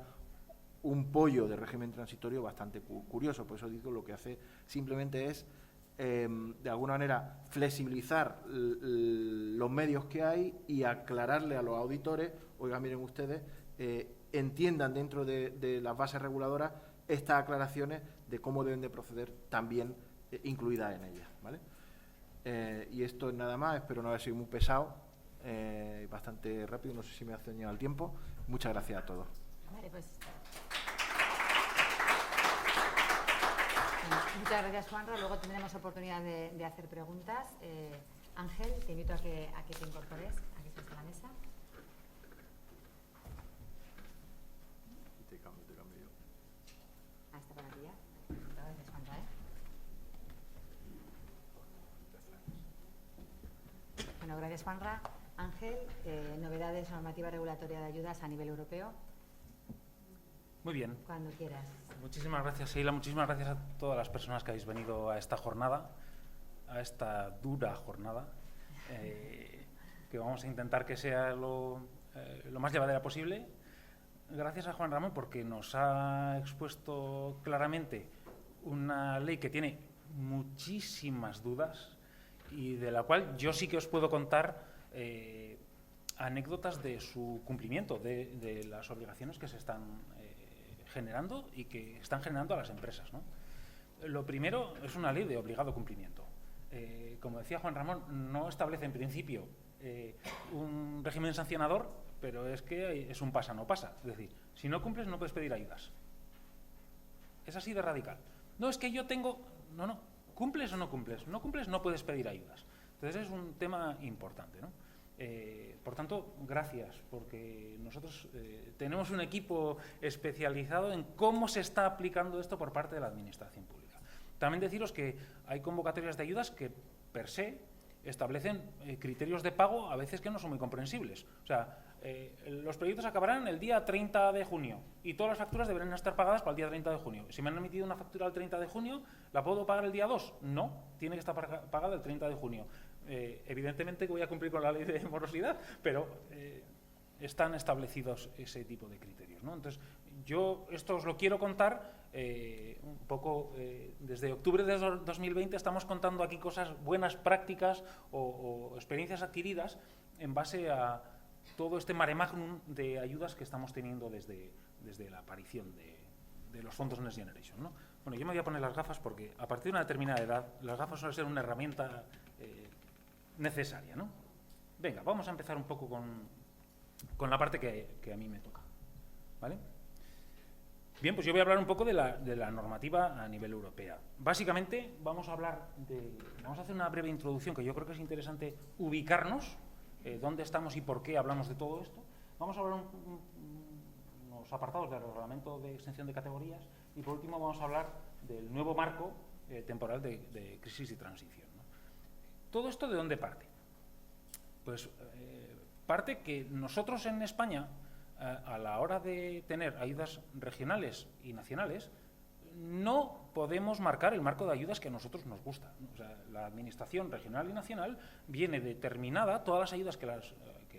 un pollo de régimen transitorio bastante curioso. Por eso digo, lo que hace simplemente es, de alguna manera, flexibilizar los medios que hay y aclararle a los auditores, oigan, miren ustedes, entiendan dentro de las bases reguladoras estas aclaraciones de cómo deben de proceder también incluidas en ellas, ¿vale? Y esto es nada más, espero no haber sido muy pesado, bastante rápido, no sé si me ha ceñido el tiempo. Muchas gracias a todos. Vale, pues. Muchas gracias, Juanra. Luego tendremos oportunidad de hacer preguntas. Ángel, te invito a que te incorpores, a que estés a la mesa. Te cambio yo. Ah, está por aquí ya. Gracias, Juanra, Bueno, gracias, Juanra. Ángel, novedades normativa regulatoria de ayudas a nivel europeo. Muy bien. Cuando quieras. Muchísimas gracias, Sheila. Muchísimas gracias a todas las personas que habéis venido a esta jornada, a esta dura jornada, que vamos a intentar que sea lo más llevadera posible. Gracias a Juan Ramón porque nos ha expuesto claramente una ley que tiene muchísimas dudas y de la cual yo sí que os puedo contar anécdotas de su cumplimiento, de las obligaciones que se están generando y que están generando a las empresas, ¿no? Lo primero es una ley de obligado cumplimiento. Como decía Juan Ramón, no establece en principio un régimen sancionador, pero es que es un pasa no pasa. Es decir, si no cumples no puedes pedir ayudas. Es así de radical. No, es que yo tengo... No, ¿cumples o no cumples? No cumples, no puedes pedir ayudas. Entonces es un tema importante, ¿no? Por tanto, gracias, porque nosotros tenemos un equipo especializado en cómo se está aplicando esto por parte de la Administración Pública. También deciros que hay convocatorias de ayudas que, per se, establecen criterios de pago a veces que no son muy comprensibles. O sea, los proyectos acabarán el día 30 de junio y todas las facturas deberán estar pagadas para el día 30 de junio. Si me han emitido una factura el 30 de junio, ¿la puedo pagar el día 2? No, tiene que estar pagada el 30 de junio. Evidentemente que voy a cumplir con la ley de morosidad, pero están establecidos ese tipo de criterios, ¿no? Entonces, yo esto os lo quiero contar un poco desde octubre de 2020 estamos contando aquí cosas, buenas prácticas o experiencias adquiridas en base a todo este mare magnum de ayudas que estamos teniendo desde la aparición de los fondos Next Generation, ¿no? Bueno, yo me voy a poner las gafas porque a partir de una determinada edad las gafas suelen ser una herramienta necesaria, ¿no? Venga, vamos a empezar un poco con la parte que a mí me toca, ¿vale? Bien, pues yo voy a hablar un poco de la normativa a nivel europea. Básicamente vamos a hacer una breve introducción que yo creo que es interesante ubicarnos, dónde estamos y por qué hablamos de todo esto. Vamos a hablar unos apartados del reglamento de exención de categorías y por último vamos a hablar del nuevo marco temporal de crisis y transición, ¿no? ¿Todo esto de dónde parte? Pues parte que nosotros en España, a la hora de tener ayudas regionales y nacionales, no podemos marcar el marco de ayudas que a nosotros nos gusta. O sea, la Administración regional y nacional viene determinada, todas las ayudas que la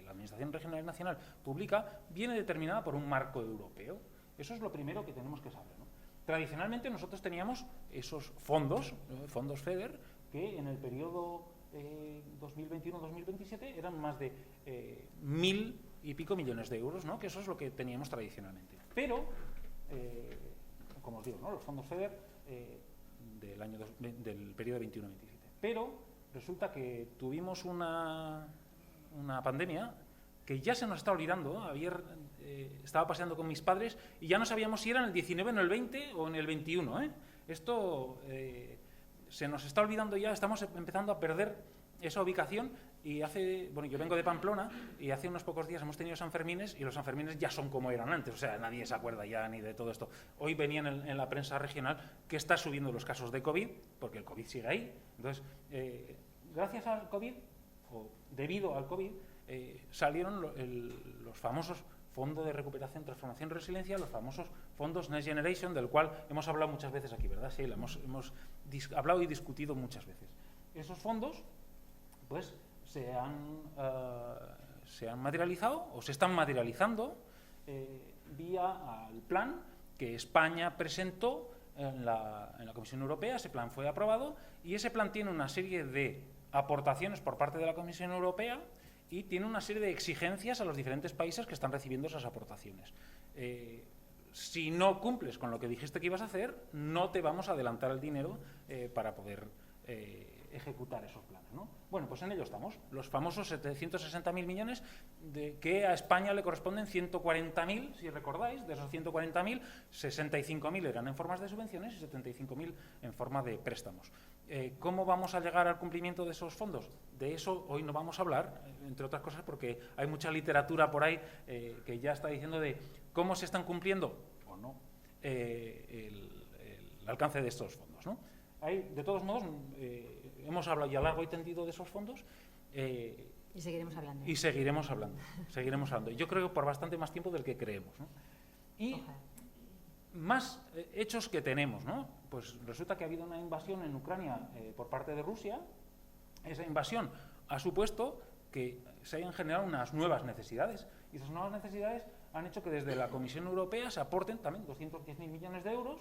Administración regional y nacional publica, viene determinada por un marco europeo. Eso es lo primero que tenemos que saber, ¿no? Tradicionalmente nosotros teníamos esos fondos, fondos FEDER, que en el periodo 2021-2027 eran más de 1.000 y pico millones de euros, ¿no? Que eso es lo que teníamos tradicionalmente. Pero, como os digo, ¿no? Los fondos FEDER del periodo 21-27. Pero resulta que tuvimos una pandemia que ya se nos está olvidando. Ayer estaba paseando con mis padres y ya no sabíamos si era en el 19, en el 20 o en el 21, ¿eh? Esto se nos está olvidando ya, estamos empezando a perder esa ubicación y yo vengo de Pamplona y hace unos pocos días hemos tenido Sanfermines y los Sanfermines ya son como eran antes, o sea, nadie se acuerda ya ni de todo esto. Hoy venían en la prensa regional que está subiendo los casos de COVID, porque el COVID sigue ahí. Entonces, gracias al COVID, o debido al COVID, salieron los famosos Fondo de Recuperación, Transformación y Resiliencia, los famosos fondos Next Generation, del cual hemos hablado muchas veces aquí, ¿verdad? Sí, hemos hablado y discutido muchas veces. Esos fondos, pues, se han materializado o se están materializando vía al plan que España presentó en la Comisión Europea. Ese plan fue aprobado y ese plan tiene una serie de aportaciones por parte de la Comisión Europea y tiene una serie de exigencias a los diferentes países que están recibiendo esas aportaciones. Si no cumples con lo que dijiste que ibas a hacer, no te vamos a adelantar el dinero para poder ejecutar esos planes, ¿no? Bueno, pues en ello estamos. Los famosos 760.000 millones de que a España le corresponden 140.000, si recordáis. De esos 140.000, 65.000 eran en formas de subvenciones y 75.000 en forma de préstamos. ¿Cómo vamos a llegar al cumplimiento de esos fondos? De eso hoy no vamos a hablar, entre otras cosas porque hay mucha literatura por ahí que ya está diciendo de cómo se están cumpliendo o no el alcance de estos fondos, ¿no? De todos modos, hemos hablado ya largo y tendido de esos fondos. Y seguiremos hablando. Y seguiremos hablando. Yo creo que por bastante más tiempo del que creemos, ¿no? Y Ojalá. más hechos que tenemos, ¿no? Pues resulta que ha habido una invasión en Ucrania por parte de Rusia. Esa invasión ha supuesto que se hayan generado unas nuevas necesidades. Y esas nuevas necesidades han hecho que desde la Comisión Europea se aporten también 210.000 millones de euros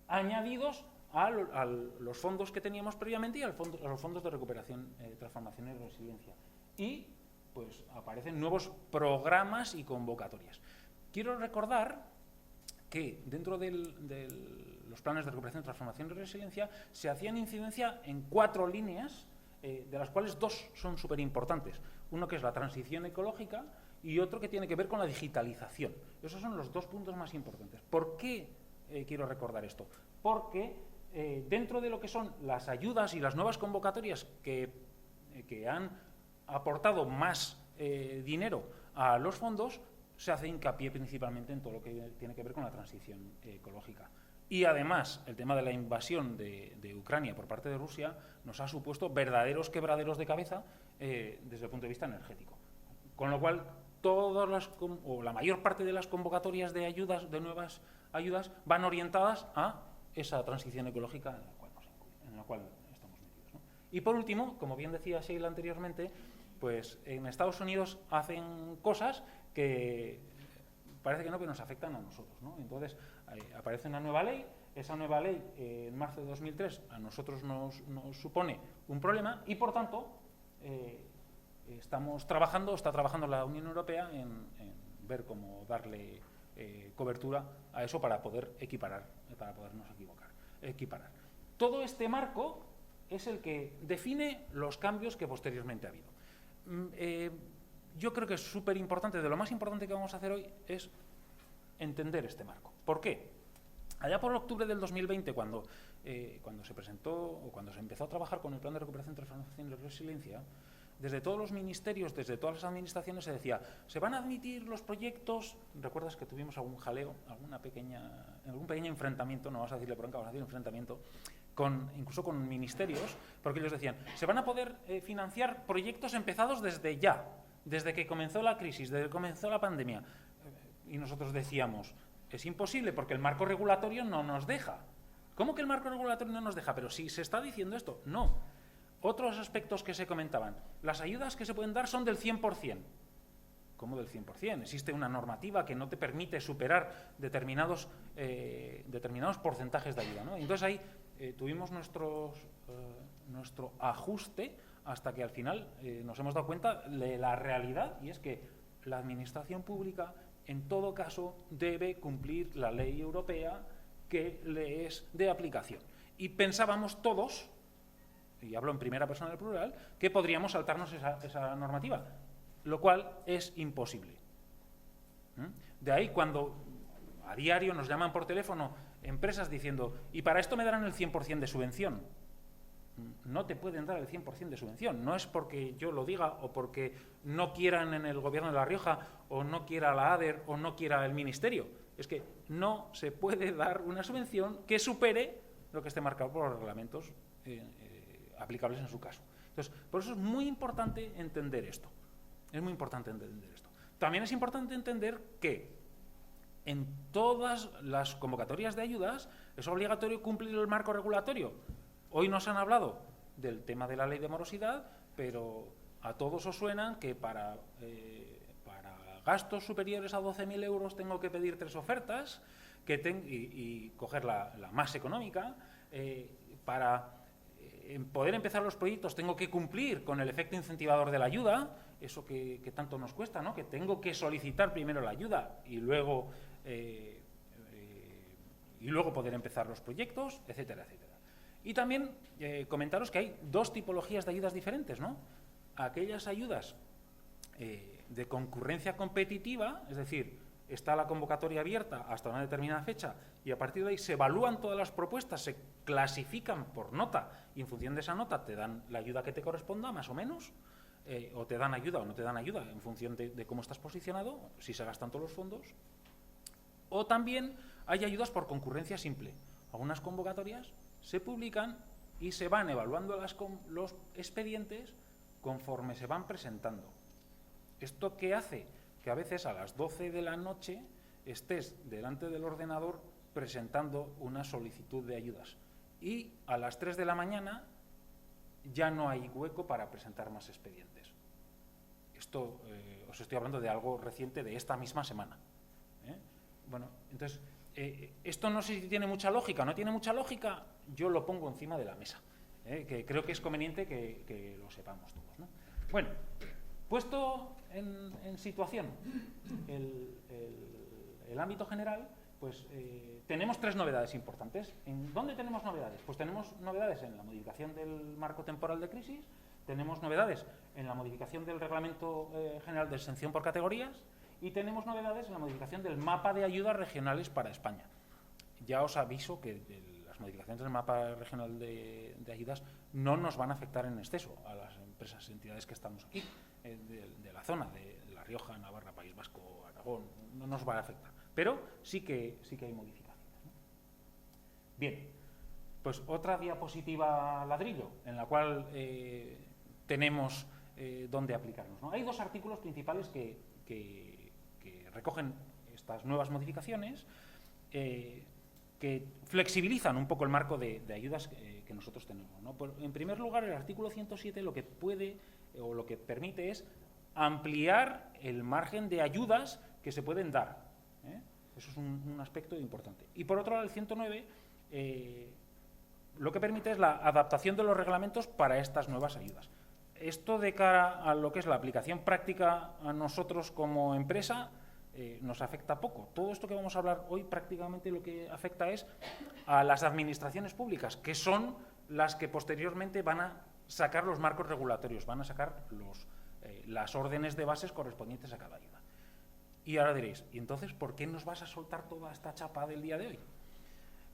añadidos a los fondos que teníamos previamente y a los fondos de recuperación, transformación y resiliencia. Y pues aparecen nuevos programas y convocatorias. Quiero recordar que dentro de los planes de recuperación, transformación y resiliencia se hacían incidencia en 4 líneas, de las cuales 2 son súper importantes. Uno que es la transición ecológica y otro que tiene que ver con la digitalización. Esos son los 2 puntos más importantes. ¿Por qué quiero recordar esto? Porque dentro de lo que son las ayudas y las nuevas convocatorias que han aportado más dinero a los fondos, se hace hincapié principalmente en todo lo que tiene que ver con la transición ecológica. Y además, el tema de la invasión de Ucrania por parte de Rusia nos ha supuesto verdaderos quebraderos de cabeza desde el punto de vista energético. Con lo cual, la mayor parte de las convocatorias de ayudas, de nuevas ayudas, van orientadas a esa transición ecológica en la cual estamos metidos, ¿no? Y por último, como bien decía Sheila anteriormente, pues en Estados Unidos hacen cosas que parece que no, pero nos afectan a nosotros, ¿no? Entonces, aparece una nueva ley. Esa nueva ley, en marzo de 2003, a nosotros nos supone un problema y, por tanto, está trabajando la Unión Europea en ver cómo darle cobertura a eso para poder podernos equiparar. Todo este marco es el que define los cambios que posteriormente ha habido. Yo creo que es súper importante, de lo más importante que vamos a hacer hoy es entender este marco. ¿Por qué? Allá por octubre del 2020, cuando se presentó o cuando se empezó a trabajar con el Plan de Recuperación, Transformación y Resiliencia, desde todos los ministerios, desde todas las administraciones se decía, se van a admitir los proyectos. ¿Recuerdas que tuvimos algún jaleo, algún pequeño enfrentamiento, no vas a decirle bronca, vas a decir enfrentamiento, incluso con ministerios, porque ellos decían, se van a poder financiar proyectos empezados desde ya, desde que comenzó la crisis, desde que comenzó la pandemia? Y nosotros decíamos, es imposible porque el marco regulatorio no nos deja. ¿Cómo que el marco regulatorio no nos deja? Pero si se está diciendo esto, no. Otros aspectos que se comentaban, las ayudas que se pueden dar son del 100%. ¿Cómo del 100%? Existe una normativa que no te permite superar determinados porcentajes de ayuda, ¿no? Entonces ahí tuvimos nuestro ajuste hasta que al final nos hemos dado cuenta de la realidad, y es que la administración pública en todo caso debe cumplir la ley europea que le es de aplicación. Y pensábamos todos, y hablo en primera persona del plural, que podríamos saltarnos esa normativa, lo cual es imposible. De ahí cuando a diario nos llaman por teléfono empresas diciendo, y para esto me darán el 100% de subvención. No te pueden dar el 100% de subvención. No es porque yo lo diga o porque no quieran en el Gobierno de La Rioja o no quiera la ADER o no quiera el Ministerio. Es que no se puede dar una subvención que supere lo que esté marcado por los reglamentos aplicables en su caso. Entonces, por eso es muy importante entender esto. Es muy importante entender esto. También es importante entender que en todas las convocatorias de ayudas es obligatorio cumplir el marco regulatorio. Hoy nos han hablado del tema de la ley de morosidad, pero a todos os suenan que para gastos superiores a 12.000 euros tengo que pedir 3 ofertas y coger la más económica. Para poder empezar los proyectos tengo que cumplir con el efecto incentivador de la ayuda, eso que tanto nos cuesta, ¿no? Que tengo que solicitar primero la ayuda y luego poder empezar los proyectos, etcétera, etcétera. Y también comentaros que hay dos tipologías de ayudas diferentes, ¿no? Aquellas ayudas de concurrencia competitiva, es decir, está la convocatoria abierta hasta una determinada fecha y a partir de ahí se evalúan todas las propuestas, se clasifican por nota y en función de esa nota te dan la ayuda que te corresponda, más o menos, o te dan ayuda o no te dan ayuda en función de cómo estás posicionado, si se gastan todos los fondos. O también hay ayudas por concurrencia simple. Algunas convocatorias se publican y se van evaluando los expedientes conforme se van presentando. ¿Esto qué hace? Que a veces a las 12 de la noche estés delante del ordenador presentando una solicitud de ayudas y a las 3 de la mañana ya no hay hueco para presentar más expedientes. Esto os estoy hablando de algo reciente de esta misma semana. Bueno, entonces, esto no sé si tiene mucha lógica o no tiene mucha lógica, yo lo pongo encima de la mesa, que creo que es conveniente que lo sepamos todos, ¿no? Bueno, puesto en situación el ámbito general, pues tenemos tres novedades importantes. ¿En dónde tenemos novedades? Pues tenemos novedades en la modificación del marco temporal de crisis, tenemos novedades en la modificación del Reglamento General de Exención por categorías y tenemos novedades en la modificación del mapa de ayudas regionales para España. Ya os aviso que las modificaciones del mapa regional de ayudas no nos van a afectar en exceso a las empresas y entidades que estamos aquí, de la zona, de La Rioja, Navarra, País Vasco, Aragón, no nos va a afectar. Pero sí que hay modificaciones, ¿no? Bien, pues otra diapositiva ladrillo en la cual tenemos dónde aplicarnos, ¿no? Hay dos artículos principales que recogen estas nuevas modificaciones que flexibilizan un poco el marco de ayudas que nosotros tenemos, ¿no? En primer lugar, el artículo 107 lo que puede o lo que permite es ampliar el margen de ayudas que se pueden dar. Eso es un aspecto importante. Y por otro lado, el 109 lo que permite es la adaptación de los reglamentos para estas nuevas ayudas. Esto de cara a lo que es la aplicación práctica a nosotros como empresa nos afecta poco. Todo esto que vamos a hablar hoy prácticamente lo que afecta es a las administraciones públicas, que son las que posteriormente van a sacar los marcos regulatorios, van a sacar las órdenes de bases correspondientes a cada ayuda. Y ahora diréis, ¿y entonces por qué nos vas a soltar toda esta chapa del día de hoy?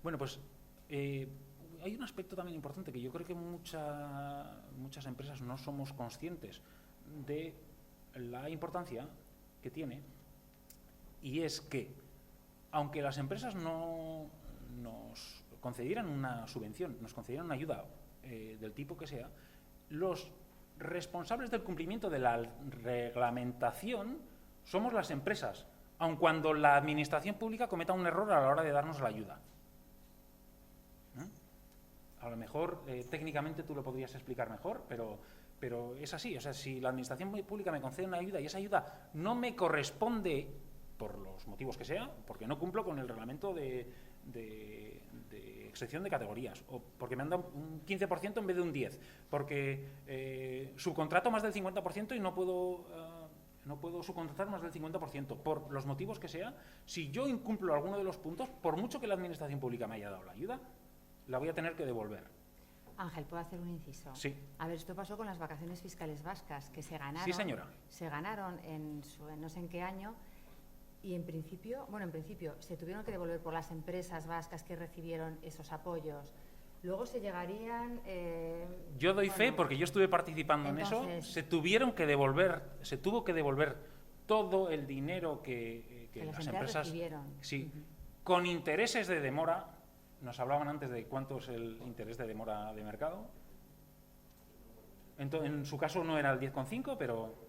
Bueno, pues hay un aspecto también importante que yo creo que muchas empresas no somos conscientes de la importancia que tiene, y es que, aunque las empresas no nos concedieran una subvención, nos concedieran una ayuda del tipo que sea, los responsables del cumplimiento de la reglamentación somos las empresas, aun cuando la administración pública cometa un error a la hora de darnos la ayuda. A lo mejor técnicamente tú lo podrías explicar mejor, pero es así. O sea, si la administración pública me concede una ayuda y esa ayuda no me corresponde por los motivos que sea, porque no cumplo con el reglamento de exención de categorías, o porque me han dado un 15% en vez de un 10%, porque subcontrato más del 50% y no puedo subcontratar más del 50%, por los motivos que sea, si yo incumplo alguno de los puntos, por mucho que la administración pública me haya dado la ayuda, la voy a tener que devolver. Ángel, ¿puedo hacer un inciso? Sí. A ver, esto pasó con las vacaciones fiscales vascas, que se ganaron. Sí, señora. Se ganaron en no sé en qué año, y en principio se tuvieron que devolver por las empresas vascas que recibieron esos apoyos. Luego se llegarían... yo doy fe porque yo estuve participando en eso. Se tuvo que devolver todo el dinero que las empresas recibieron. Sí, con intereses de demora. Nos hablaban antes de cuánto es el interés de demora de mercado. En su caso no era el 10,5, pero...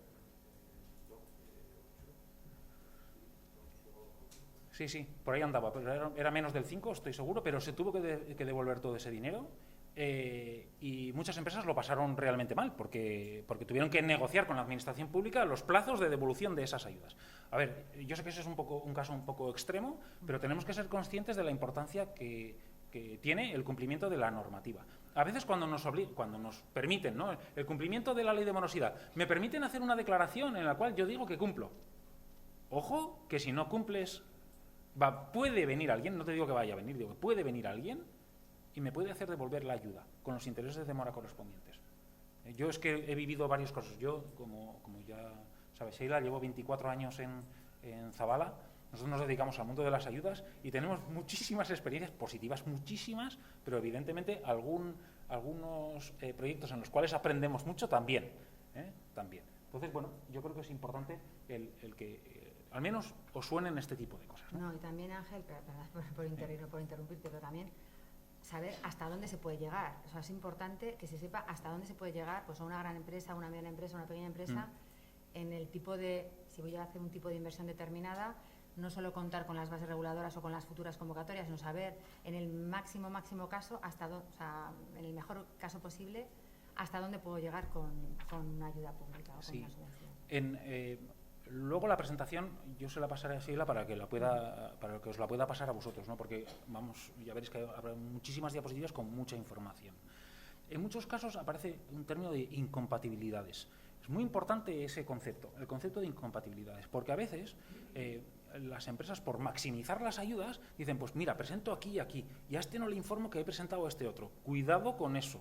Sí, por ahí andaba, pero era menos del 5, estoy seguro, pero se tuvo que devolver todo ese dinero y muchas empresas lo pasaron realmente mal porque tuvieron que negociar con la administración pública los plazos de devolución de esas ayudas. A ver, yo sé que ese es un caso un poco extremo, pero tenemos que ser conscientes de la importancia que tiene el cumplimiento de la normativa. A veces cuando nos permiten, ¿no?, el cumplimiento de la ley de morosidad, me permiten hacer una declaración en la cual yo digo que cumplo. Ojo, que si no cumples... puede venir alguien, no te digo que vaya a venir, digo que puede venir alguien y me puede hacer devolver la ayuda con los intereses de demora correspondientes. Yo es que he vivido varios casos. Yo, como ya sabes, Sheila, llevo 24 años en Zabala. Nosotros nos dedicamos al mundo de las ayudas y tenemos muchísimas experiencias positivas, muchísimas, pero evidentemente algunos proyectos en los cuales aprendemos mucho también. También. Entonces, bueno, yo creo que es importante el que al menos os suenen este tipo de cosas. No, y también, Ángel, por interrumpirte, pero también saber hasta dónde se puede llegar. O sea, es importante que se sepa hasta dónde se puede llegar, pues a una gran empresa, a una mediana empresa, a una pequeña empresa, en el tipo de, si voy a hacer un tipo de inversión determinada, no solo contar con las bases reguladoras o con las futuras convocatorias, sino saber en el máximo caso, o sea, en el mejor caso posible, hasta dónde puedo llegar con una ayuda pública o con una subvención. Luego la presentación yo se la pasaré a Sheila para que os la pueda pasar a vosotros, ¿no? Porque vamos, ya veréis que habrá muchísimas diapositivas con mucha información. En muchos casos aparece un término de incompatibilidades. Es muy importante ese concepto, el concepto de incompatibilidades, porque a veces las empresas, por maximizar las ayudas, dicen, pues mira, presento aquí y aquí, y a este no le informo que he presentado a este otro. Cuidado con eso.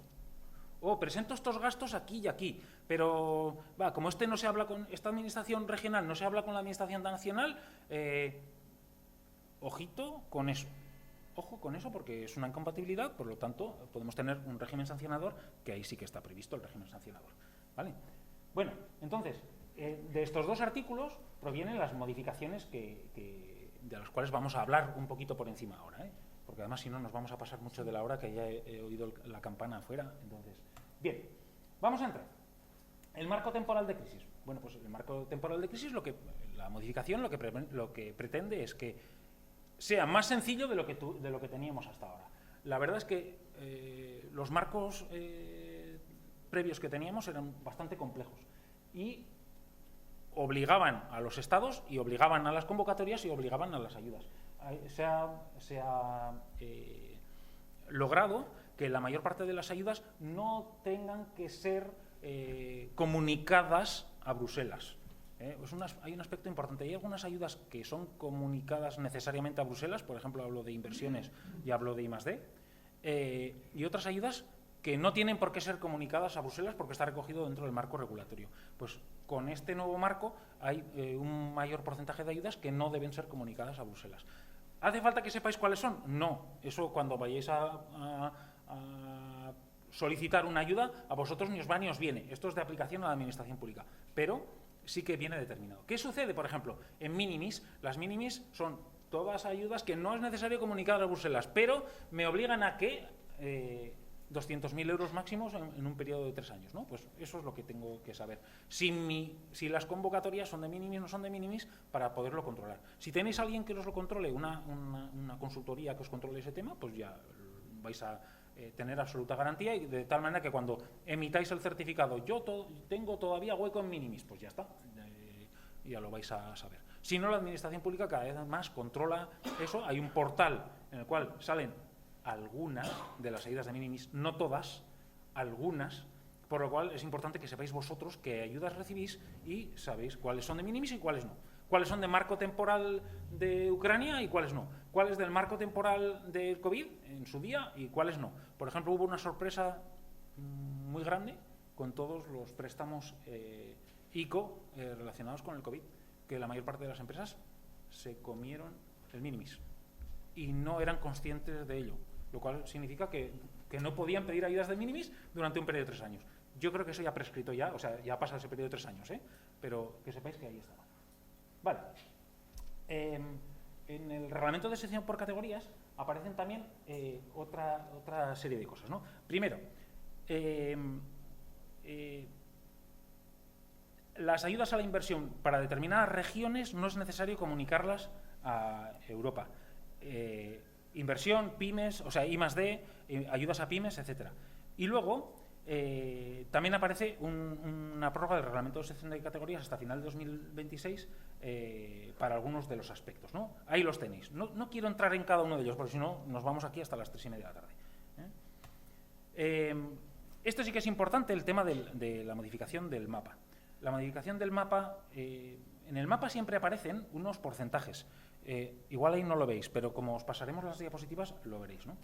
O presento estos gastos aquí y aquí, pero como no se habla con esta administración regional, no se habla con la administración nacional, ojito con eso. Ojo con eso porque es una incompatibilidad, por lo tanto podemos tener un régimen sancionador, que ahí sí que está previsto el régimen sancionador. ¿Vale? Bueno, entonces, de estos dos artículos provienen las modificaciones de las cuales vamos a hablar un poquito por encima ahora, porque además si no nos vamos a pasar mucho de la hora, que ya he oído la campana afuera. Entonces, bien, vamos a entrar. El marco temporal de crisis. Bueno, pues el marco temporal de crisis, la modificación lo que pretende es que sea más sencillo de lo que teníamos hasta ahora. La verdad es que los marcos previos que teníamos eran bastante complejos y obligaban a los estados y obligaban a las convocatorias y obligaban a las ayudas. Se ha logrado que la mayor parte de las ayudas no tengan que ser comunicadas a Bruselas. Hay un aspecto importante. Hay algunas ayudas que son comunicadas necesariamente a Bruselas, por ejemplo, hablo de inversiones y hablo de I+D, y otras ayudas que no tienen por qué ser comunicadas a Bruselas porque está recogido dentro del marco regulatorio. Pues con este nuevo marco hay un mayor porcentaje de ayudas que no deben ser comunicadas a Bruselas. ¿Hace falta que sepáis cuáles son? No. Eso cuando vayáis a solicitar una ayuda, a vosotros ni os va ni os viene. Esto es de aplicación a la administración pública. Pero sí que viene determinado. ¿Qué sucede, por ejemplo? En minimis, las minimis son todas ayudas que no es necesario comunicar a Bruselas, pero me obligan a que 200.000 euros máximos en un periodo de 3 años, ¿no? Pues eso es lo que tengo que saber. Si las convocatorias son de minimis o no son de minimis, para poderlo controlar. Si tenéis a alguien que os lo controle, una consultoría que os controle ese tema, pues ya vais a tener absoluta garantía, y de tal manera que cuando emitáis el certificado, yo tengo todavía hueco en minimis, pues ya está, ya lo vais a saber. Si no, la administración pública cada vez más controla eso. Hay un portal en el cual salen algunas de las ayudas de minimis, no todas, algunas, por lo cual es importante que sepáis vosotros qué ayudas recibís y sabéis cuáles son de minimis y cuáles no. Cuáles son de marco temporal de Ucrania y cuáles no. Cuáles del marco temporal del COVID en su día y cuáles no. Por ejemplo, hubo una sorpresa muy grande con todos los préstamos ICO relacionados con el COVID, que la mayor parte de las empresas se comieron el minimis y no eran conscientes de ello, lo cual significa que no podían pedir ayudas de minimis durante un periodo de 3 años. Yo creo que eso ya ha prescrito ya, o sea, ya pasa ese periodo de 3 años, pero que sepáis que ahí está. Vale. En el reglamento de sección por categorías aparecen también otra serie de cosas, ¿no? Primero, las ayudas a la inversión para determinadas regiones no es necesario comunicarlas a Europa. Inversión, pymes, o sea, I+D, ayudas a pymes, etcétera. Y luego también aparece una prórroga del reglamento de sección de categorías hasta final de 2026 para algunos de los aspectos, ¿no? Ahí los tenéis. No quiero entrar en cada uno de ellos, porque si no nos vamos aquí hasta las 3:30 de la tarde. Esto sí que es importante, el tema de la modificación del mapa. La modificación del mapa, en el mapa siempre aparecen unos porcentajes. Igual ahí no lo veis, pero como os pasaremos las diapositivas, lo veréis, ¿no?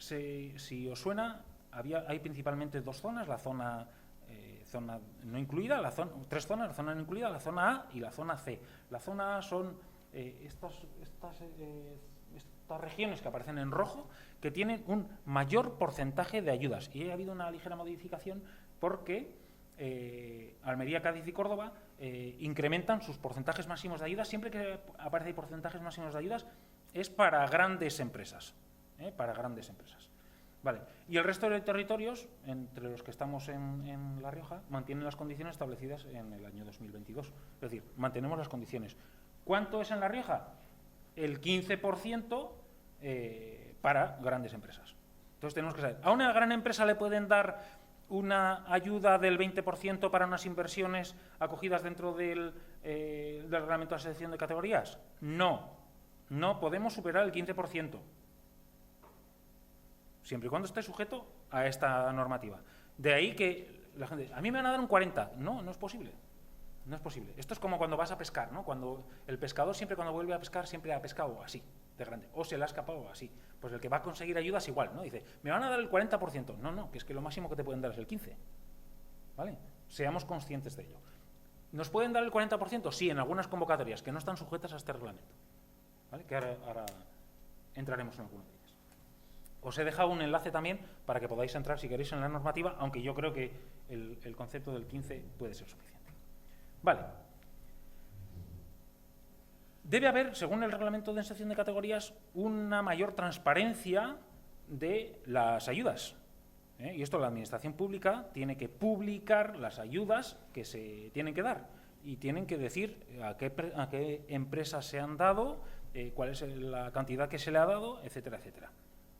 si os suena, hay principalmente dos zonas, la zona no incluida, tres zonas, la zona no incluida, la zona A y la zona C. La zona A son estas regiones que aparecen en rojo, que tienen un mayor porcentaje de ayudas. Y ha habido una ligera modificación porque Almería, Cádiz y Córdoba incrementan sus porcentajes máximos de ayudas. Siempre que aparece porcentajes máximos de ayudas es para grandes empresas. Para grandes empresas. Vale. Y el resto de territorios, entre los que estamos en La Rioja, mantienen las condiciones establecidas en el año 2022. Es decir, mantenemos las condiciones. ¿Cuánto es en La Rioja? El 15% para grandes empresas. Entonces tenemos que saber, ¿a una gran empresa le pueden dar una ayuda del 20% para unas inversiones acogidas dentro del reglamento de selección de categorías? No, no podemos superar el 15%. Siempre y cuando esté sujeto a esta normativa. De ahí que la gente, a mí me van a dar un 40%. No, no es posible. No es posible. Esto es como cuando vas a pescar, ¿no? Cuando el pescador siempre cuando vuelve a pescar siempre ha pescado así, de grande, o se le ha escapado así. Pues el que va a conseguir ayudas igual, ¿no? Dice, me van a dar el 40%. No, no, que es que lo máximo que te pueden dar es el 15%. ¿Vale? Seamos conscientes de ello. ¿Nos pueden dar el 40%? Sí, en algunas convocatorias que no están sujetas a este reglamento. ¿Vale? Que ahora entraremos en alguno de ellos. Os he dejado un enlace también para que podáis entrar si queréis en la normativa, aunque yo creo que el concepto del 15 puede ser suficiente. Vale. Debe haber, según el reglamento de inserción de categorías, una mayor transparencia de las ayudas. Y esto la Administración Pública tiene que publicar las ayudas que se tienen que dar y tienen que decir a qué empresas se han dado, cuál es la cantidad que se le ha dado, etcétera, etcétera.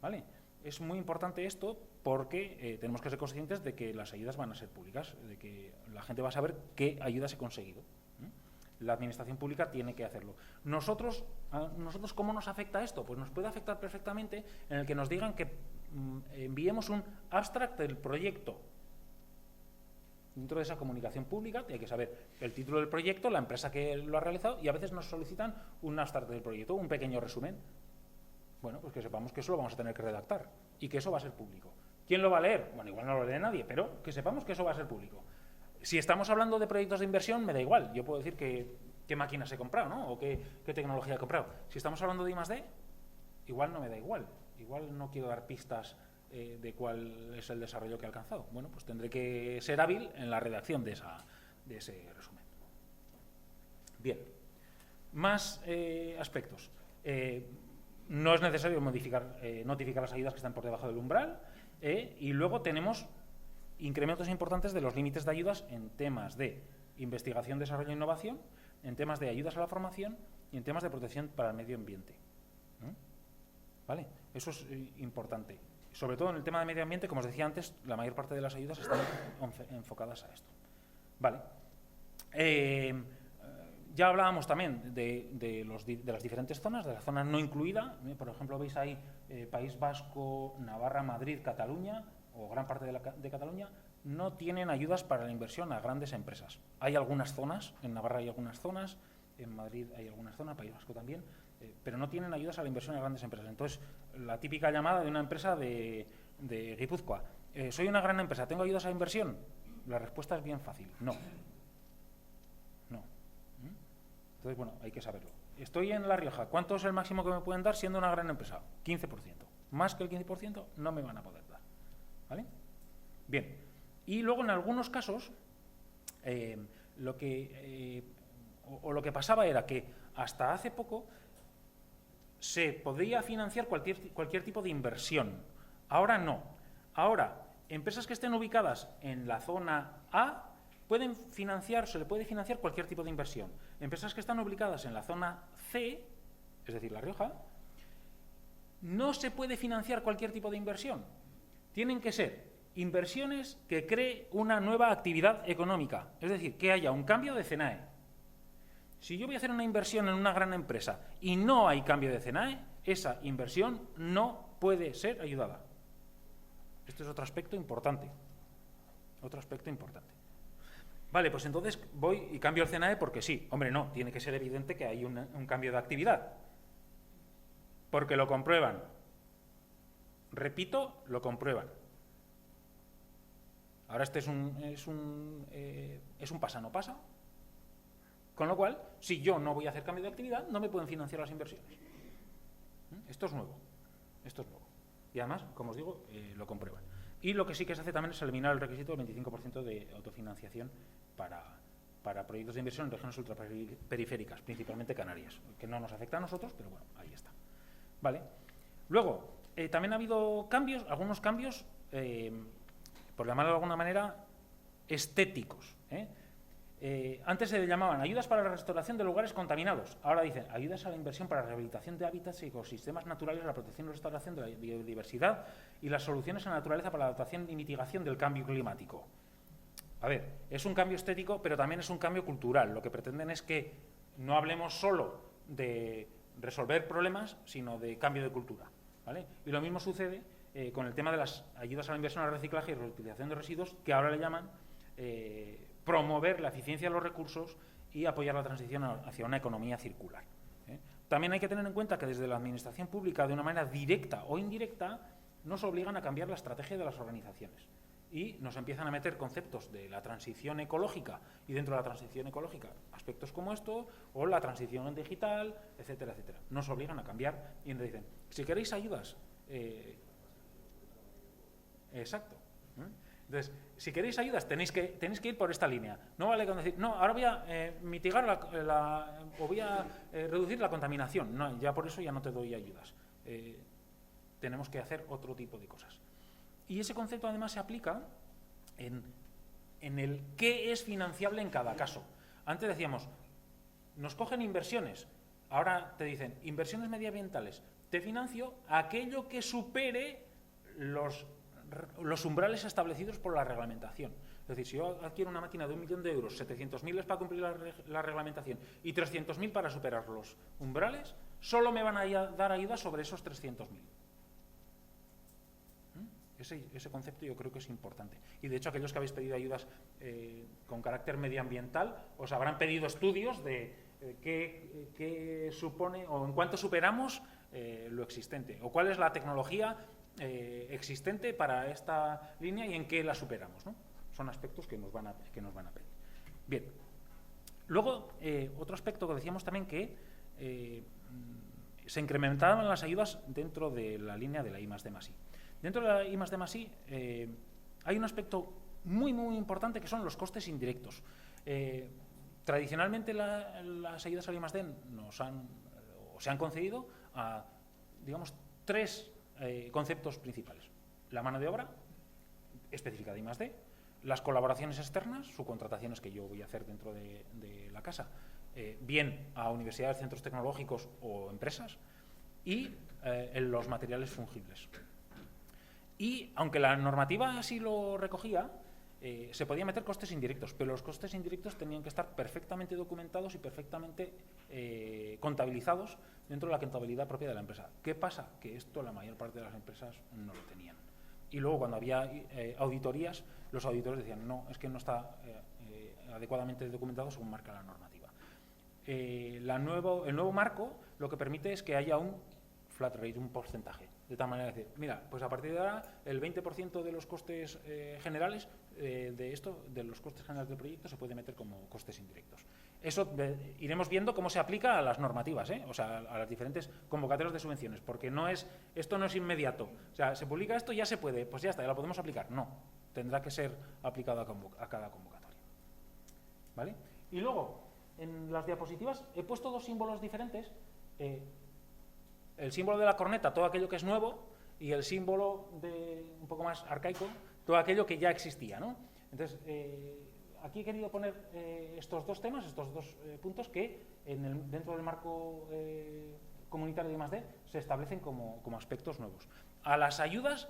¿Vale? Es muy importante esto porque tenemos que ser conscientes de que las ayudas van a ser públicas, de que la gente va a saber qué ayudas he conseguido. La Administración Pública tiene que hacerlo. ¿Nosotros cómo nos afecta esto? Pues nos puede afectar perfectamente en el que nos digan que enviemos un abstract del proyecto. Dentro de esa comunicación pública hay que saber el título del proyecto, la empresa que lo ha realizado, y a veces nos solicitan un abstract del proyecto, un pequeño resumen. Bueno, pues que sepamos que eso lo vamos a tener que redactar y que eso va a ser público. ¿Quién lo va a leer? Bueno, igual no lo lee nadie, pero que sepamos que eso va a ser público. Si estamos hablando de proyectos de inversión, me da igual. Yo puedo decir qué máquinas he comprado, ¿no? O qué tecnología he comprado. Si estamos hablando de I+D, igual no me da igual. Igual no quiero dar pistas de cuál es el desarrollo que he alcanzado. Bueno, pues tendré que ser hábil en la redacción de ese resumen. Bien. Más aspectos. No es necesario notificar las ayudas que están por debajo del umbral. Y luego tenemos incrementos importantes de los límites de ayudas en temas de investigación, desarrollo e innovación, en temas de ayudas a la formación y en temas de protección para el medio ambiente. ¿Vale? Eso es importante. Sobre todo en el tema de medio ambiente, como os decía antes, la mayor parte de las ayudas están enfocadas a esto. ¿Vale? Ya hablábamos también de las diferentes zonas, de la zona no incluida. Por ejemplo, veis ahí País Vasco, Navarra, Madrid, Cataluña, o gran parte de Cataluña, no tienen ayudas para la inversión a grandes empresas. Hay algunas zonas, en Navarra hay algunas zonas, en Madrid hay algunas zonas, País Vasco también, pero no tienen ayudas a la inversión a grandes empresas. Entonces, la típica llamada de una empresa de Guipúzcoa, soy una gran empresa, ¿tengo ayudas a la inversión? La respuesta es bien fácil, no. No. Entonces, bueno, hay que saberlo. Estoy en La Rioja, ¿cuánto es el máximo que me pueden dar siendo una gran empresa? 15%. Más que el 15% no me van a poder dar. ¿Vale? Bien. Y luego, en algunos casos, lo que pasaba era que hasta hace poco se podía financiar cualquier tipo de inversión. Ahora no. Ahora, empresas que estén ubicadas en la zona A se le puede financiar cualquier tipo de inversión. Empresas que están ubicadas en la zona C, es decir, La Rioja, no se puede financiar cualquier tipo de inversión. Tienen que ser inversiones que cree una nueva actividad económica, es decir, que haya un cambio de CENAE. Si yo voy a hacer una inversión en una gran empresa y no hay cambio de CENAE, esa inversión no puede ser ayudada. Este es otro aspecto importante. Otro aspecto importante. Vale, pues entonces voy y cambio el CENAE porque sí. Hombre, no, tiene que ser evidente que hay un cambio de actividad. Porque lo comprueban. repito, lo comprueban. Ahora este es un pasa no pasa, con lo cual, si yo no voy a hacer cambio de actividad, no me pueden financiar las inversiones. Esto es nuevo. Y además, como os digo, lo comprueban. Y lo que sí que se hace también es eliminar el requisito del 25% de autofinanciación para proyectos de inversión en regiones ultraperiféricas, principalmente Canarias, que no nos afecta a nosotros, pero bueno, ahí está. ¿Vale? Luego, también ha habido algunos cambios, por llamarlo de alguna manera, estéticos. Antes se llamaban ayudas para la restauración de lugares contaminados. Ahora dicen ayudas a la inversión para la rehabilitación de hábitats y ecosistemas naturales, la protección y restauración de la biodiversidad y las soluciones a la naturaleza para la adaptación y mitigación del cambio climático. A ver, es un cambio estético, pero también es un cambio cultural. Lo que pretenden es que no hablemos solo de resolver problemas, sino de cambio de cultura, ¿vale? Y lo mismo sucede con el tema de las ayudas a la inversión, al reciclaje y reutilización de residuos, que ahora le llaman promover la eficiencia de los recursos y apoyar la transición hacia una economía circular. También hay que tener en cuenta que desde la administración pública, de una manera directa o indirecta, nos obligan a cambiar la estrategia de las organizaciones y nos empiezan a meter conceptos de la transición ecológica y dentro de la transición ecológica aspectos como esto o la transición digital, etcétera, etcétera. Nos obligan a cambiar y nos dicen, si queréis ayudas, exacto. Entonces, si queréis ayudas, tenéis que ir por esta línea. No vale con decir, no, ahora voy a mitigar o voy a reducir la contaminación. No, ya por eso ya no te doy ayudas. Tenemos que hacer otro tipo de cosas. Y ese concepto además se aplica en el qué es financiable en cada caso. Antes decíamos, nos cogen inversiones. Ahora te dicen, inversiones medioambientales. Te financio aquello que supere los umbrales establecidos por la reglamentación. Es decir, si yo adquiero una máquina de 1 millón de euros, 700.000 es para cumplir la reglamentación y 300.000 para superar los umbrales, solo me van a dar ayuda sobre esos 300.000. Ese concepto yo creo que es importante. Y de hecho, aquellos que habéis pedido ayudas con carácter medioambiental, os habrán pedido estudios de qué supone o en cuánto superamos lo existente, o cuál es la tecnología existente para esta línea y en qué la superamos, ¿no? Son aspectos que nos van a pedir. Bien. Luego, otro aspecto que decíamos también que se incrementaban las ayudas dentro de la línea de la I+D+I. Dentro de la I+D+I hay un aspecto muy, muy importante que son los costes indirectos. Tradicionalmente las ayudas al I+D se han concedido a, digamos, 3 conceptos principales. La mano de obra, específica de I+D, las colaboraciones externas, subcontrataciones que yo voy a hacer dentro de la casa, bien a universidades, centros tecnológicos o empresas, y en los materiales fungibles. Y aunque la normativa así lo recogía, se podían meter costes indirectos, pero los costes indirectos tenían que estar perfectamente documentados y perfectamente contabilizados dentro de la contabilidad propia de la empresa. ¿Qué pasa? Que esto la mayor parte de las empresas no lo tenían. Y luego cuando había auditorías, los auditores decían, no, es que no está adecuadamente documentado según marca la normativa. El nuevo marco lo que permite es que haya un flat rate, un porcentaje. De tal manera de decir, mira, pues a partir de ahora el 20% de los costes generales de los costes generales del proyecto se puede meter como costes indirectos. Eso iremos viendo cómo se aplica a las normativas, o sea, a las diferentes convocatorias de subvenciones, porque esto no es inmediato. O sea, se publica esto, ya se puede, pues ya está, ya lo podemos aplicar. No, tendrá que ser aplicado a cada convocatoria. ¿Vale? Y luego, en las diapositivas he puesto 2 símbolos diferentes. El símbolo de la corneta, todo aquello que es nuevo, y el símbolo un poco más arcaico, todo aquello que ya existía, ¿no? Entonces, aquí he querido poner estos 2 temas, estos 2 puntos que dentro del marco comunitario de I+D se establecen como aspectos nuevos. A las ayudas,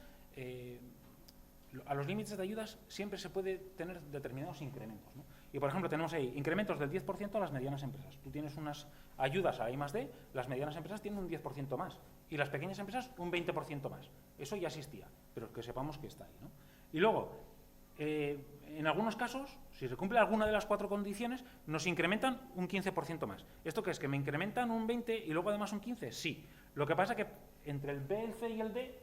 a los límites de ayudas siempre se puede tener determinados incrementos, ¿no? Y, por ejemplo, tenemos ahí incrementos del 10% a las medianas empresas. Tú tienes unas ayudas a I+D, las medianas empresas tienen un 10% más y las pequeñas empresas un 20% más. Eso ya existía, pero que sepamos que está ahí, ¿no? Y luego, en algunos casos, si se cumple alguna de las 4 condiciones, nos incrementan un 15% más. ¿Esto qué es? ¿Que me incrementan un 20 y luego además un 15? Sí. Lo que pasa es que entre el B, el C y el D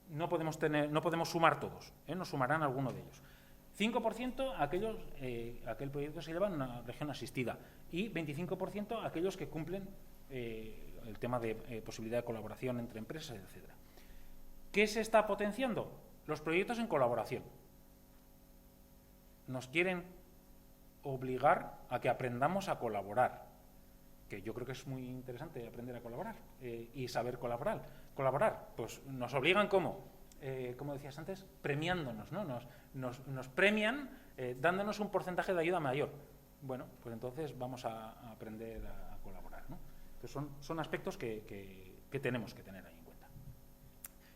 no podemos sumar todos, nos sumarán alguno de ellos. 5% aquel proyecto se lleva en una región asistida y 25% aquellos que cumplen el tema de posibilidad de colaboración entre empresas, etcétera. ¿Qué se está potenciando? Los proyectos en colaboración. Nos quieren obligar a que aprendamos a colaborar, que yo creo que es muy interesante aprender a colaborar y saber colaborar. Pues nos obligan ¿cómo? Como decías antes, premiándonos, ¿no? Nos premian dándonos un porcentaje de ayuda mayor. Bueno, pues entonces vamos a aprender a colaborar, ¿no? Entonces son aspectos que tenemos que tener ahí en cuenta.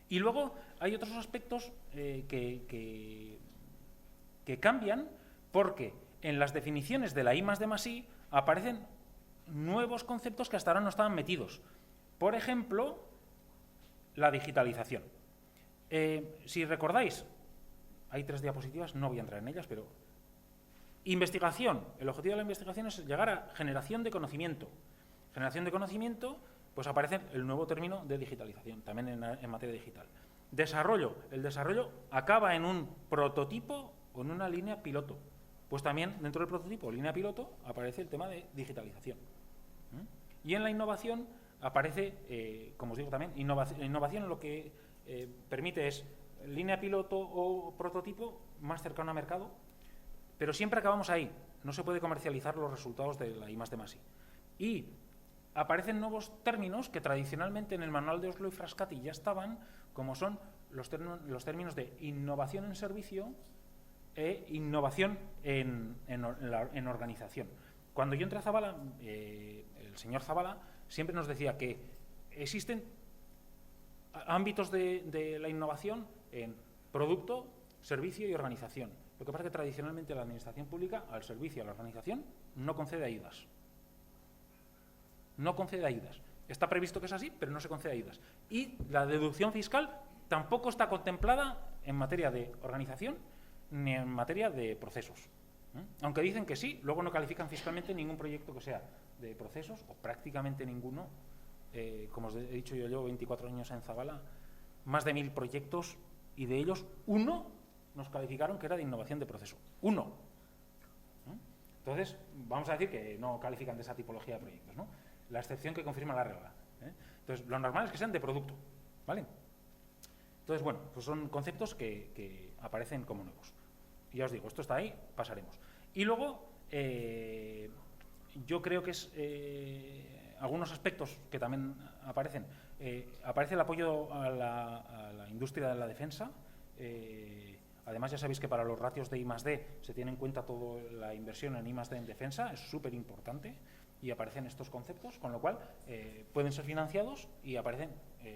Y luego hay otros aspectos que cambian porque en las definiciones de la I+D+I aparecen nuevos conceptos que hasta ahora no estaban metidos. Por ejemplo, la digitalización. Si recordáis, hay 3 diapositivas, no voy a entrar en ellas, pero investigación. El objetivo de la investigación es llegar a generación de conocimiento. Generación de conocimiento, pues aparece el nuevo término de digitalización, también en materia digital. Desarrollo. El desarrollo acaba en un prototipo o en una línea piloto. Pues también dentro del prototipo o línea piloto aparece el tema de digitalización. Y en la innovación aparece, como os digo también, innovación lo que permite es línea piloto o prototipo más cercano a mercado, pero siempre acabamos ahí. No se puede comercializar los resultados de la I+D+I. Y aparecen nuevos términos que tradicionalmente en el manual de Oslo y Frascati ya estaban, como son los términos de innovación en servicio e innovación en organización. Cuando yo entré a Zabala, el señor Zabala siempre nos decía que existen ámbitos de la innovación en producto, servicio y organización. Lo que pasa es que tradicionalmente la administración pública, al servicio y a la organización, no concede ayudas. No concede ayudas. Está previsto que es así, pero no se concede ayudas. Y la deducción fiscal tampoco está contemplada en materia de organización ni en materia de procesos. Aunque dicen que sí, luego no califican fiscalmente ningún proyecto que sea de procesos, o prácticamente ninguno. Como os he dicho, yo llevo 24 años en Zabala, más de 1000 proyectos, y de ellos uno nos calificaron que era de innovación de proceso. Uno. Entonces, vamos a decir que no califican de esa tipología de proyectos, ¿no? La excepción que confirma la regla. Entonces, lo normal es que sean de producto, ¿vale? Entonces, bueno, pues son conceptos que aparecen como nuevos. Y ya os digo, esto está ahí, pasaremos. Y luego, yo creo que es algunos aspectos que también aparecen. Aparece el apoyo a la industria de la defensa. Además, ya sabéis que para los ratios de I+D se tiene en cuenta toda la inversión en I+D en defensa, es súper importante, y aparecen estos conceptos, con lo cual pueden ser financiados y aparecen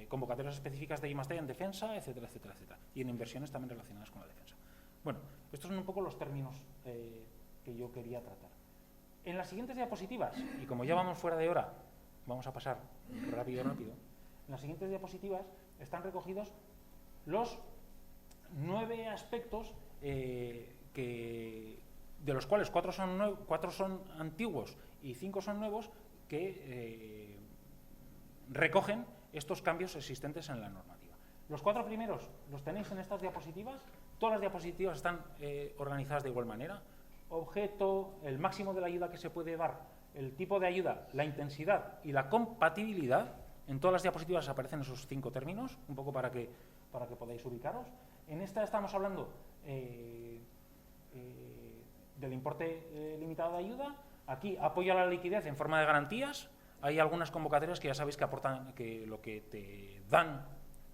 convocatorias específicas de I+D en defensa, etcétera, etcétera, etcétera, y en inversiones también relacionadas con la defensa. Bueno, estos son un poco los términos que yo quería tratar. En las siguientes diapositivas, y como ya vamos fuera de hora, vamos a pasar rápido. En las siguientes diapositivas están recogidos los 9 aspectos de los cuales 4 son antiguos y 5 son nuevos, que recogen estos cambios existentes en la normativa. Los 4 primeros los tenéis en estas diapositivas. Todas las diapositivas están organizadas de igual manera. Objeto, el máximo de la ayuda que se puede dar, el tipo de ayuda, la intensidad y la compatibilidad. En todas las diapositivas aparecen esos 5 términos, un poco para que podáis ubicaros. En esta estamos hablando del importe limitado de ayuda. Aquí, apoyo a la liquidez en forma de garantías. Hay algunas convocatorias que ya sabéis que aportan, que lo que te dan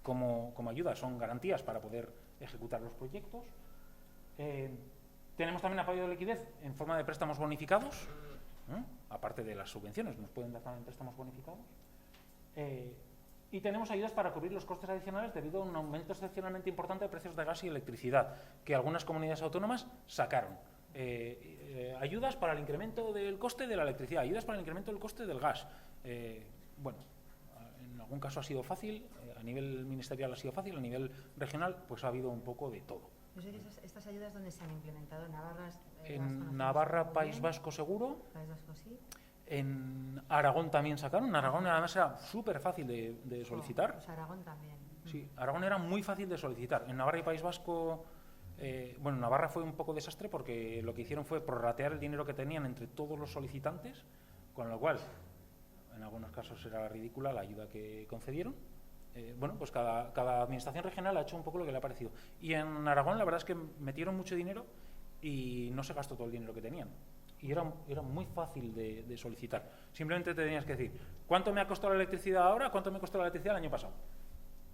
como ayuda son garantías para poder ejecutar los proyectos. Tenemos también apoyo de liquidez en forma de préstamos bonificados, aparte de las subvenciones, nos pueden dar también préstamos bonificados. Y tenemos ayudas para cubrir los costes adicionales debido a un aumento excepcionalmente importante de precios de gas y electricidad, que algunas comunidades autónomas sacaron. Ayudas para el incremento del coste de la electricidad, ayudas para el incremento del coste del gas. Bueno, en algún caso ha sido fácil, a nivel ministerial ha sido fácil, a nivel regional pues ha habido un poco de todo. No sé si estas ayudas, ¿dónde se han implementado? En Navarra, País Vasco seguro. País Vasco sí. En Aragón también sacaron. En Aragón además era súper fácil de solicitar. Pues Aragón también. Sí, Aragón era muy fácil de solicitar. En Navarra y País Vasco, bueno, Navarra fue un poco desastre porque lo que hicieron fue prorratear el dinero que tenían entre todos los solicitantes, con lo cual, en algunos casos era ridícula la ayuda que concedieron. Bueno, pues cada administración regional ha hecho un poco lo que le ha parecido. Y en Aragón la verdad es que metieron mucho dinero y no se gastó todo el dinero que tenían. Y era muy fácil de solicitar. Simplemente te tenías que decir, ¿cuánto me ha costado la electricidad ahora? ¿Cuánto me costó la electricidad el año pasado?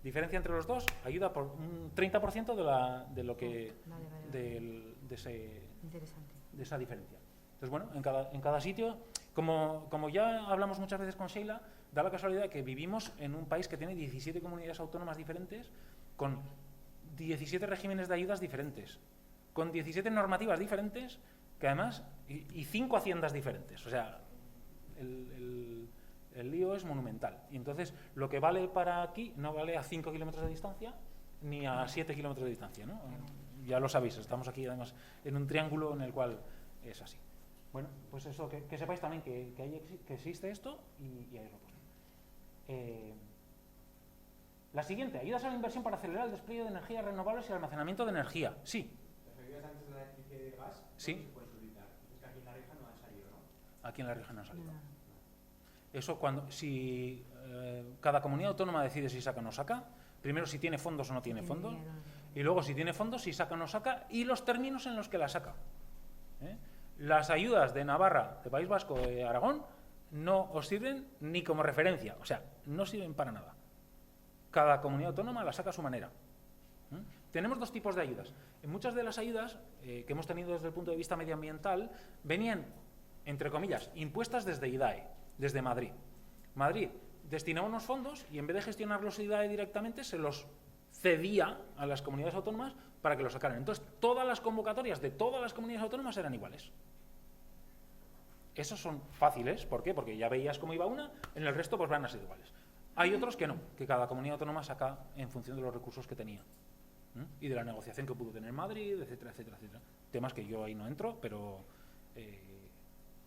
Diferencia entre los dos, ayuda por un 30% de lo que Vale. Interesante. de esa diferencia. Entonces, bueno, en cada sitio, como ya hablamos muchas veces con Sheila, da la casualidad que vivimos en un país que tiene 17 comunidades autónomas diferentes, con 17 regímenes de ayudas diferentes, con 17 normativas diferentes, que además, y 5 haciendas diferentes. O sea, el lío es monumental. Y entonces, lo que vale para aquí no vale a 5 kilómetros de distancia ni a 7 kilómetros de distancia, ¿no? Ya lo sabéis, estamos aquí además en un triángulo en el cual es así. Bueno, pues eso, que sepáis también que existe esto y ahí os lo pongo. La siguiente, ayudas a la inversión para acelerar el despliegue de energías renovables y el almacenamiento de energía. Sí. Las ayudas antes de la electricidad y de gas Sí. no se pueden solicitar. Es que aquí en La Rioja no han salido, ¿no? Aquí en La Rioja no ha salido. No. Eso si cada comunidad autónoma decide si saca o no saca, primero si tiene fondos o no tiene fondos, y luego si tiene fondos, si saca o no saca, y los términos en los que la saca. Las ayudas de Navarra, de País Vasco, de Aragón, no os sirven ni como referencia, o sea, no sirven para nada. Cada comunidad autónoma la saca a su manera. Tenemos dos tipos de ayudas. En muchas de las ayudas que hemos tenido desde el punto de vista medioambiental venían, entre comillas, impuestas desde IDAE, desde Madrid. Madrid destinaba unos fondos y en vez de gestionarlos IDAE directamente, se los cedía a las comunidades autónomas para que los sacaran. Entonces, todas las convocatorias de todas las comunidades autónomas eran iguales. Esos son fáciles, ¿por qué? Porque ya veías cómo iba una, en el resto pues van a ser iguales. Hay otros que no, que cada comunidad autónoma saca en función de los recursos que tenía y de la negociación que pudo tener Madrid, etcétera, etcétera, etcétera. Temas que yo ahí no entro, pero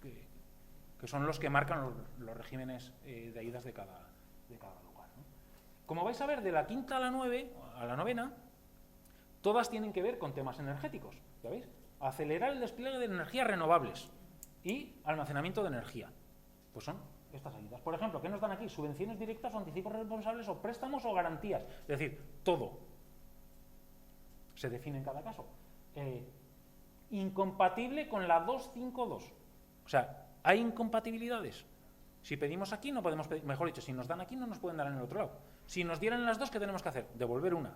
que son los que marcan los regímenes de ayudas de cada lugar, ¿no? Como vais a ver, de la quinta a la novena, todas tienen que ver con temas energéticos, ¿ya veis? Acelerar el despliegue de energías renovables y almacenamiento de energía. Pues son estas ayudas. Por ejemplo, ¿qué nos dan aquí? Subvenciones directas o anticipos responsables o préstamos o garantías. Es decir, todo se define en cada caso. Incompatible con la 252. O sea, ¿hay incompatibilidades? Si pedimos aquí no podemos pedir, mejor dicho, si nos dan aquí no nos pueden dar en el otro lado. Si nos dieran las dos, ¿qué tenemos que hacer? Devolver una.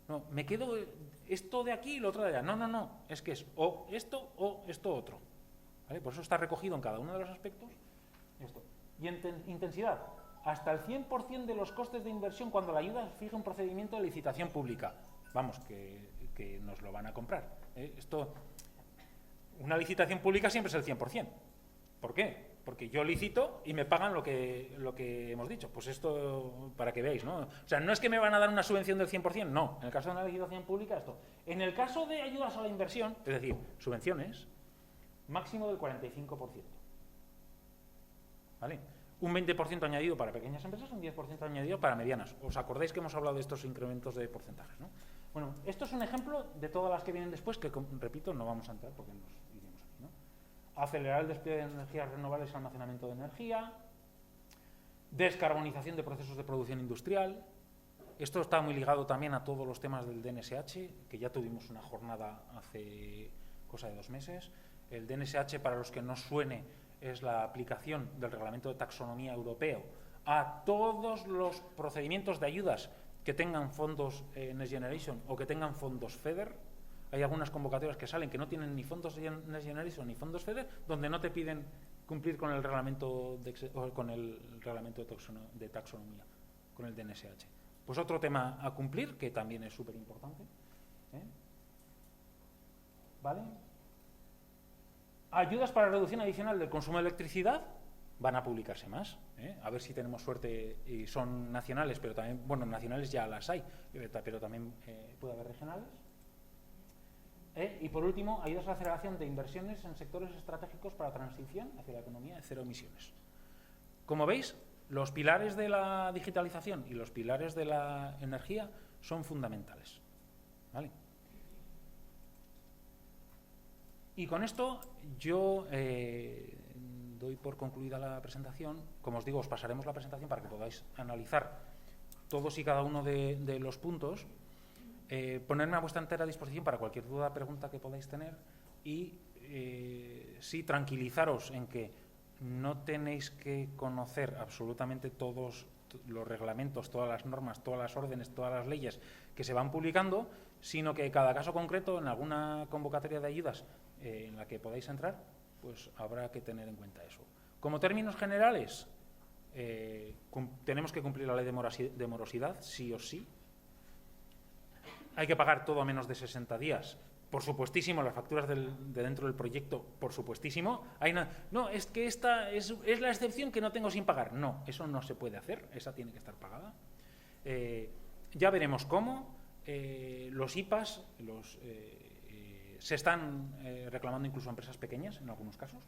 No, me quedo esto de aquí y lo otro de allá. No, es que es o esto otro. ¿Vale? Por eso está recogido en cada uno de los aspectos esto. Y en intensidad, hasta el 100% de los costes de inversión cuando la ayuda fija un procedimiento de licitación pública. Vamos, que nos lo van a comprar. Esto, una licitación pública siempre es el 100%. ¿Por qué? Porque yo licito y me pagan lo que hemos dicho. Pues esto, para que veáis, ¿no? O sea, no es que me van a dar una subvención del 100%, no. En el caso de una licitación pública, esto. En el caso de ayudas a la inversión, es decir, subvenciones, máximo del 45%. ¿Vale? Un 20% añadido para pequeñas empresas, un 10% añadido para medianas. ¿Os acordáis que hemos hablado de estos incrementos de porcentajes, ¿no? Bueno, esto es un ejemplo de todas las que vienen después, que, repito, no vamos a entrar porque nos iremos aquí, ¿no? Acelerar el despliegue de energías renovables y almacenamiento de energía, descarbonización de procesos de producción industrial. Esto está muy ligado también a todos los temas del DNSH, que ya tuvimos una jornada hace cosa de 2 meses. El DNSH, para los que no suene, es la aplicación del Reglamento de Taxonomía Europeo a todos los procedimientos de ayudas que tengan fondos Next Generation o que tengan fondos FEDER. Hay algunas convocatorias que salen que no tienen ni fondos Next Generation ni fondos FEDER, donde no te piden cumplir con el reglamento de taxonomía, con el DNSH. Pues otro tema a cumplir, que también es súper importante. ¿Vale? Ayudas para reducción adicional del consumo de electricidad, van a publicarse más. A ver si tenemos suerte y son nacionales, pero también, bueno, nacionales ya las hay, pero también puede haber regionales. Y por último, ayudas a la aceleración de inversiones en sectores estratégicos para transición hacia la economía de cero emisiones. Como veis, Los pilares de la digitalización y los pilares de la energía son fundamentales, ¿vale? Y con esto yo doy por concluida la presentación. Como os digo, os pasaremos la presentación para que podáis analizar todos y cada uno de los puntos, ponerme a vuestra entera disposición para cualquier duda, pregunta que podáis tener y sí, tranquilizaros en que no tenéis que conocer absolutamente todos los reglamentos, todas las normas, todas las órdenes, todas las leyes que se van publicando, sino que cada caso concreto, en alguna convocatoria de ayudas en la que podáis entrar, pues habrá que tener en cuenta eso. Como términos generales, tenemos que cumplir la ley de morosidad, sí o sí. Hay que pagar todo a menos de 60 días. Por supuestísimo, las facturas de dentro del proyecto, por supuestísimo. No, es que esta es la excepción que no tengo sin pagar. No, eso no se puede hacer, esa tiene que estar pagada. Ya veremos cómo. Los IPAs se están reclamando incluso a empresas pequeñas, en algunos casos.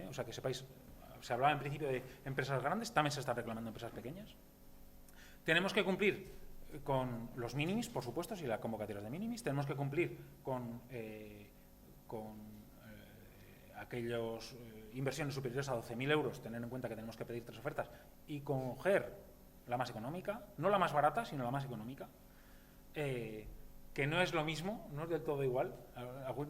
O sea, que sepáis, se hablaba en principio de empresas grandes, también se está reclamando a empresas pequeñas. Tenemos que cumplir con los minimis, por supuesto, si la convocatoria es de minimis. Tenemos que cumplir con aquellas inversiones superiores a 12.000 euros, tener en cuenta que tenemos que pedir 3 ofertas y coger la más económica, no la más barata, sino la más económica, que no es lo mismo, no es del todo igual.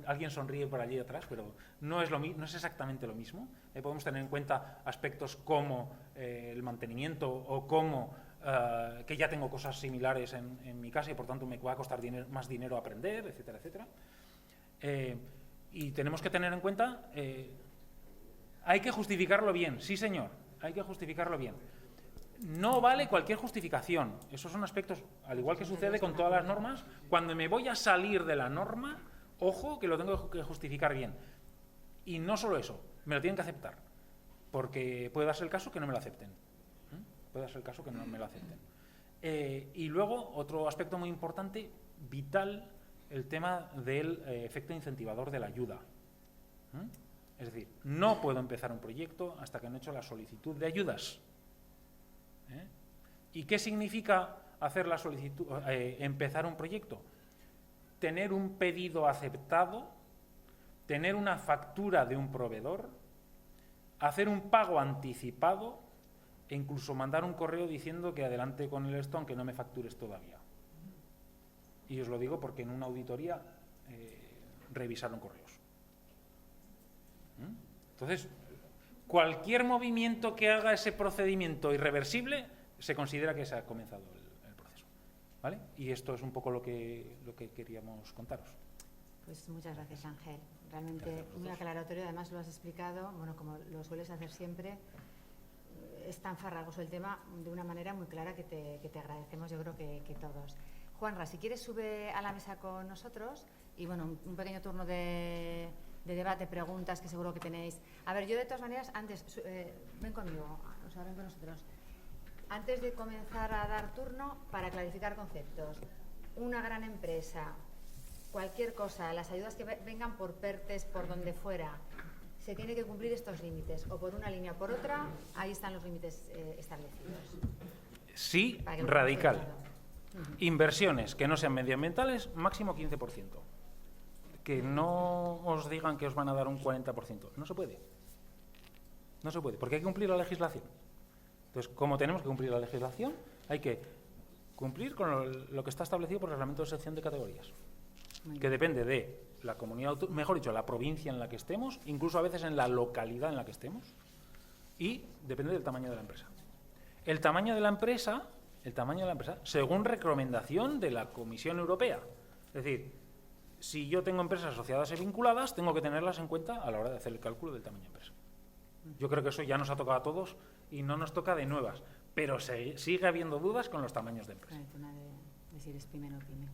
Alguien sonríe por allí atrás, pero no es exactamente lo mismo. Podemos tener en cuenta aspectos como el mantenimiento o como que ya tengo cosas similares en mi casa y por tanto me va a costar más dinero aprender, etcétera, etcétera. Y tenemos que tener en cuenta, hay que justificarlo bien, sí señor, hay que justificarlo bien. No vale cualquier justificación. Esos son aspectos, al igual que sucede con todas las normas, cuando me voy a salir de la norma, ojo que lo tengo que justificar bien. Y no solo eso, me lo tienen que aceptar, porque puede darse el caso que no me lo acepten. Puede ser el caso que no me lo acepten. Y luego, otro aspecto muy importante, vital, el tema del efecto incentivador de la ayuda. Es decir, no puedo empezar un proyecto hasta que no he hecho la solicitud de ayudas. ¿Y qué significa hacer la solicitud, empezar un proyecto? Tener un pedido aceptado, tener una factura de un proveedor, hacer un pago anticipado e incluso mandar un correo diciendo que adelante con el esto, aunque no me factures todavía. Y os lo digo porque en una auditoría revisaron correos. Entonces, cualquier movimiento que haga ese procedimiento irreversible se considera que se ha comenzado el proceso. ¿Vale? Y esto es un poco lo que queríamos contaros. Pues muchas gracias, Ángel. Realmente muy aclaratorio, además lo has explicado, bueno, como lo sueles hacer siempre. Es tan farragoso el tema de una manera muy clara que te agradecemos, yo creo que todos. Juanra, si quieres sube a la mesa con nosotros y bueno, un pequeño turno de debate, preguntas que seguro que tenéis. A ver, yo de todas maneras, antes, ven conmigo, o sea, ven con nosotros. Antes de comenzar a dar turno, para clarificar conceptos, una gran empresa, cualquier cosa, las ayudas que vengan por PERTES, por donde fuera, se tiene que cumplir estos límites, o por una línea o por otra, ahí están los límites establecidos. Sí, radical. Inversiones que no sean medioambientales, máximo 15%. Que no os digan que os van a dar un 40%. No se puede. No se puede, porque hay que cumplir la legislación. Entonces, como tenemos que cumplir la legislación, hay que cumplir con lo que está establecido por el reglamento de sección de categorías, que depende de la comunidad autónoma, mejor dicho, la provincia en la que estemos, incluso a veces en la localidad en la que estemos, y depende del tamaño de la empresa. El tamaño de la empresa, según recomendación de la Comisión Europea. Es decir, si yo tengo empresas asociadas y vinculadas, tengo que tenerlas en cuenta a la hora de hacer el cálculo del tamaño de empresa. Yo creo que eso ya nos ha tocado a todos y no nos toca de nuevas, pero sigue habiendo dudas con los tamaños de empresa. El tema de si eres pyme o no pyme.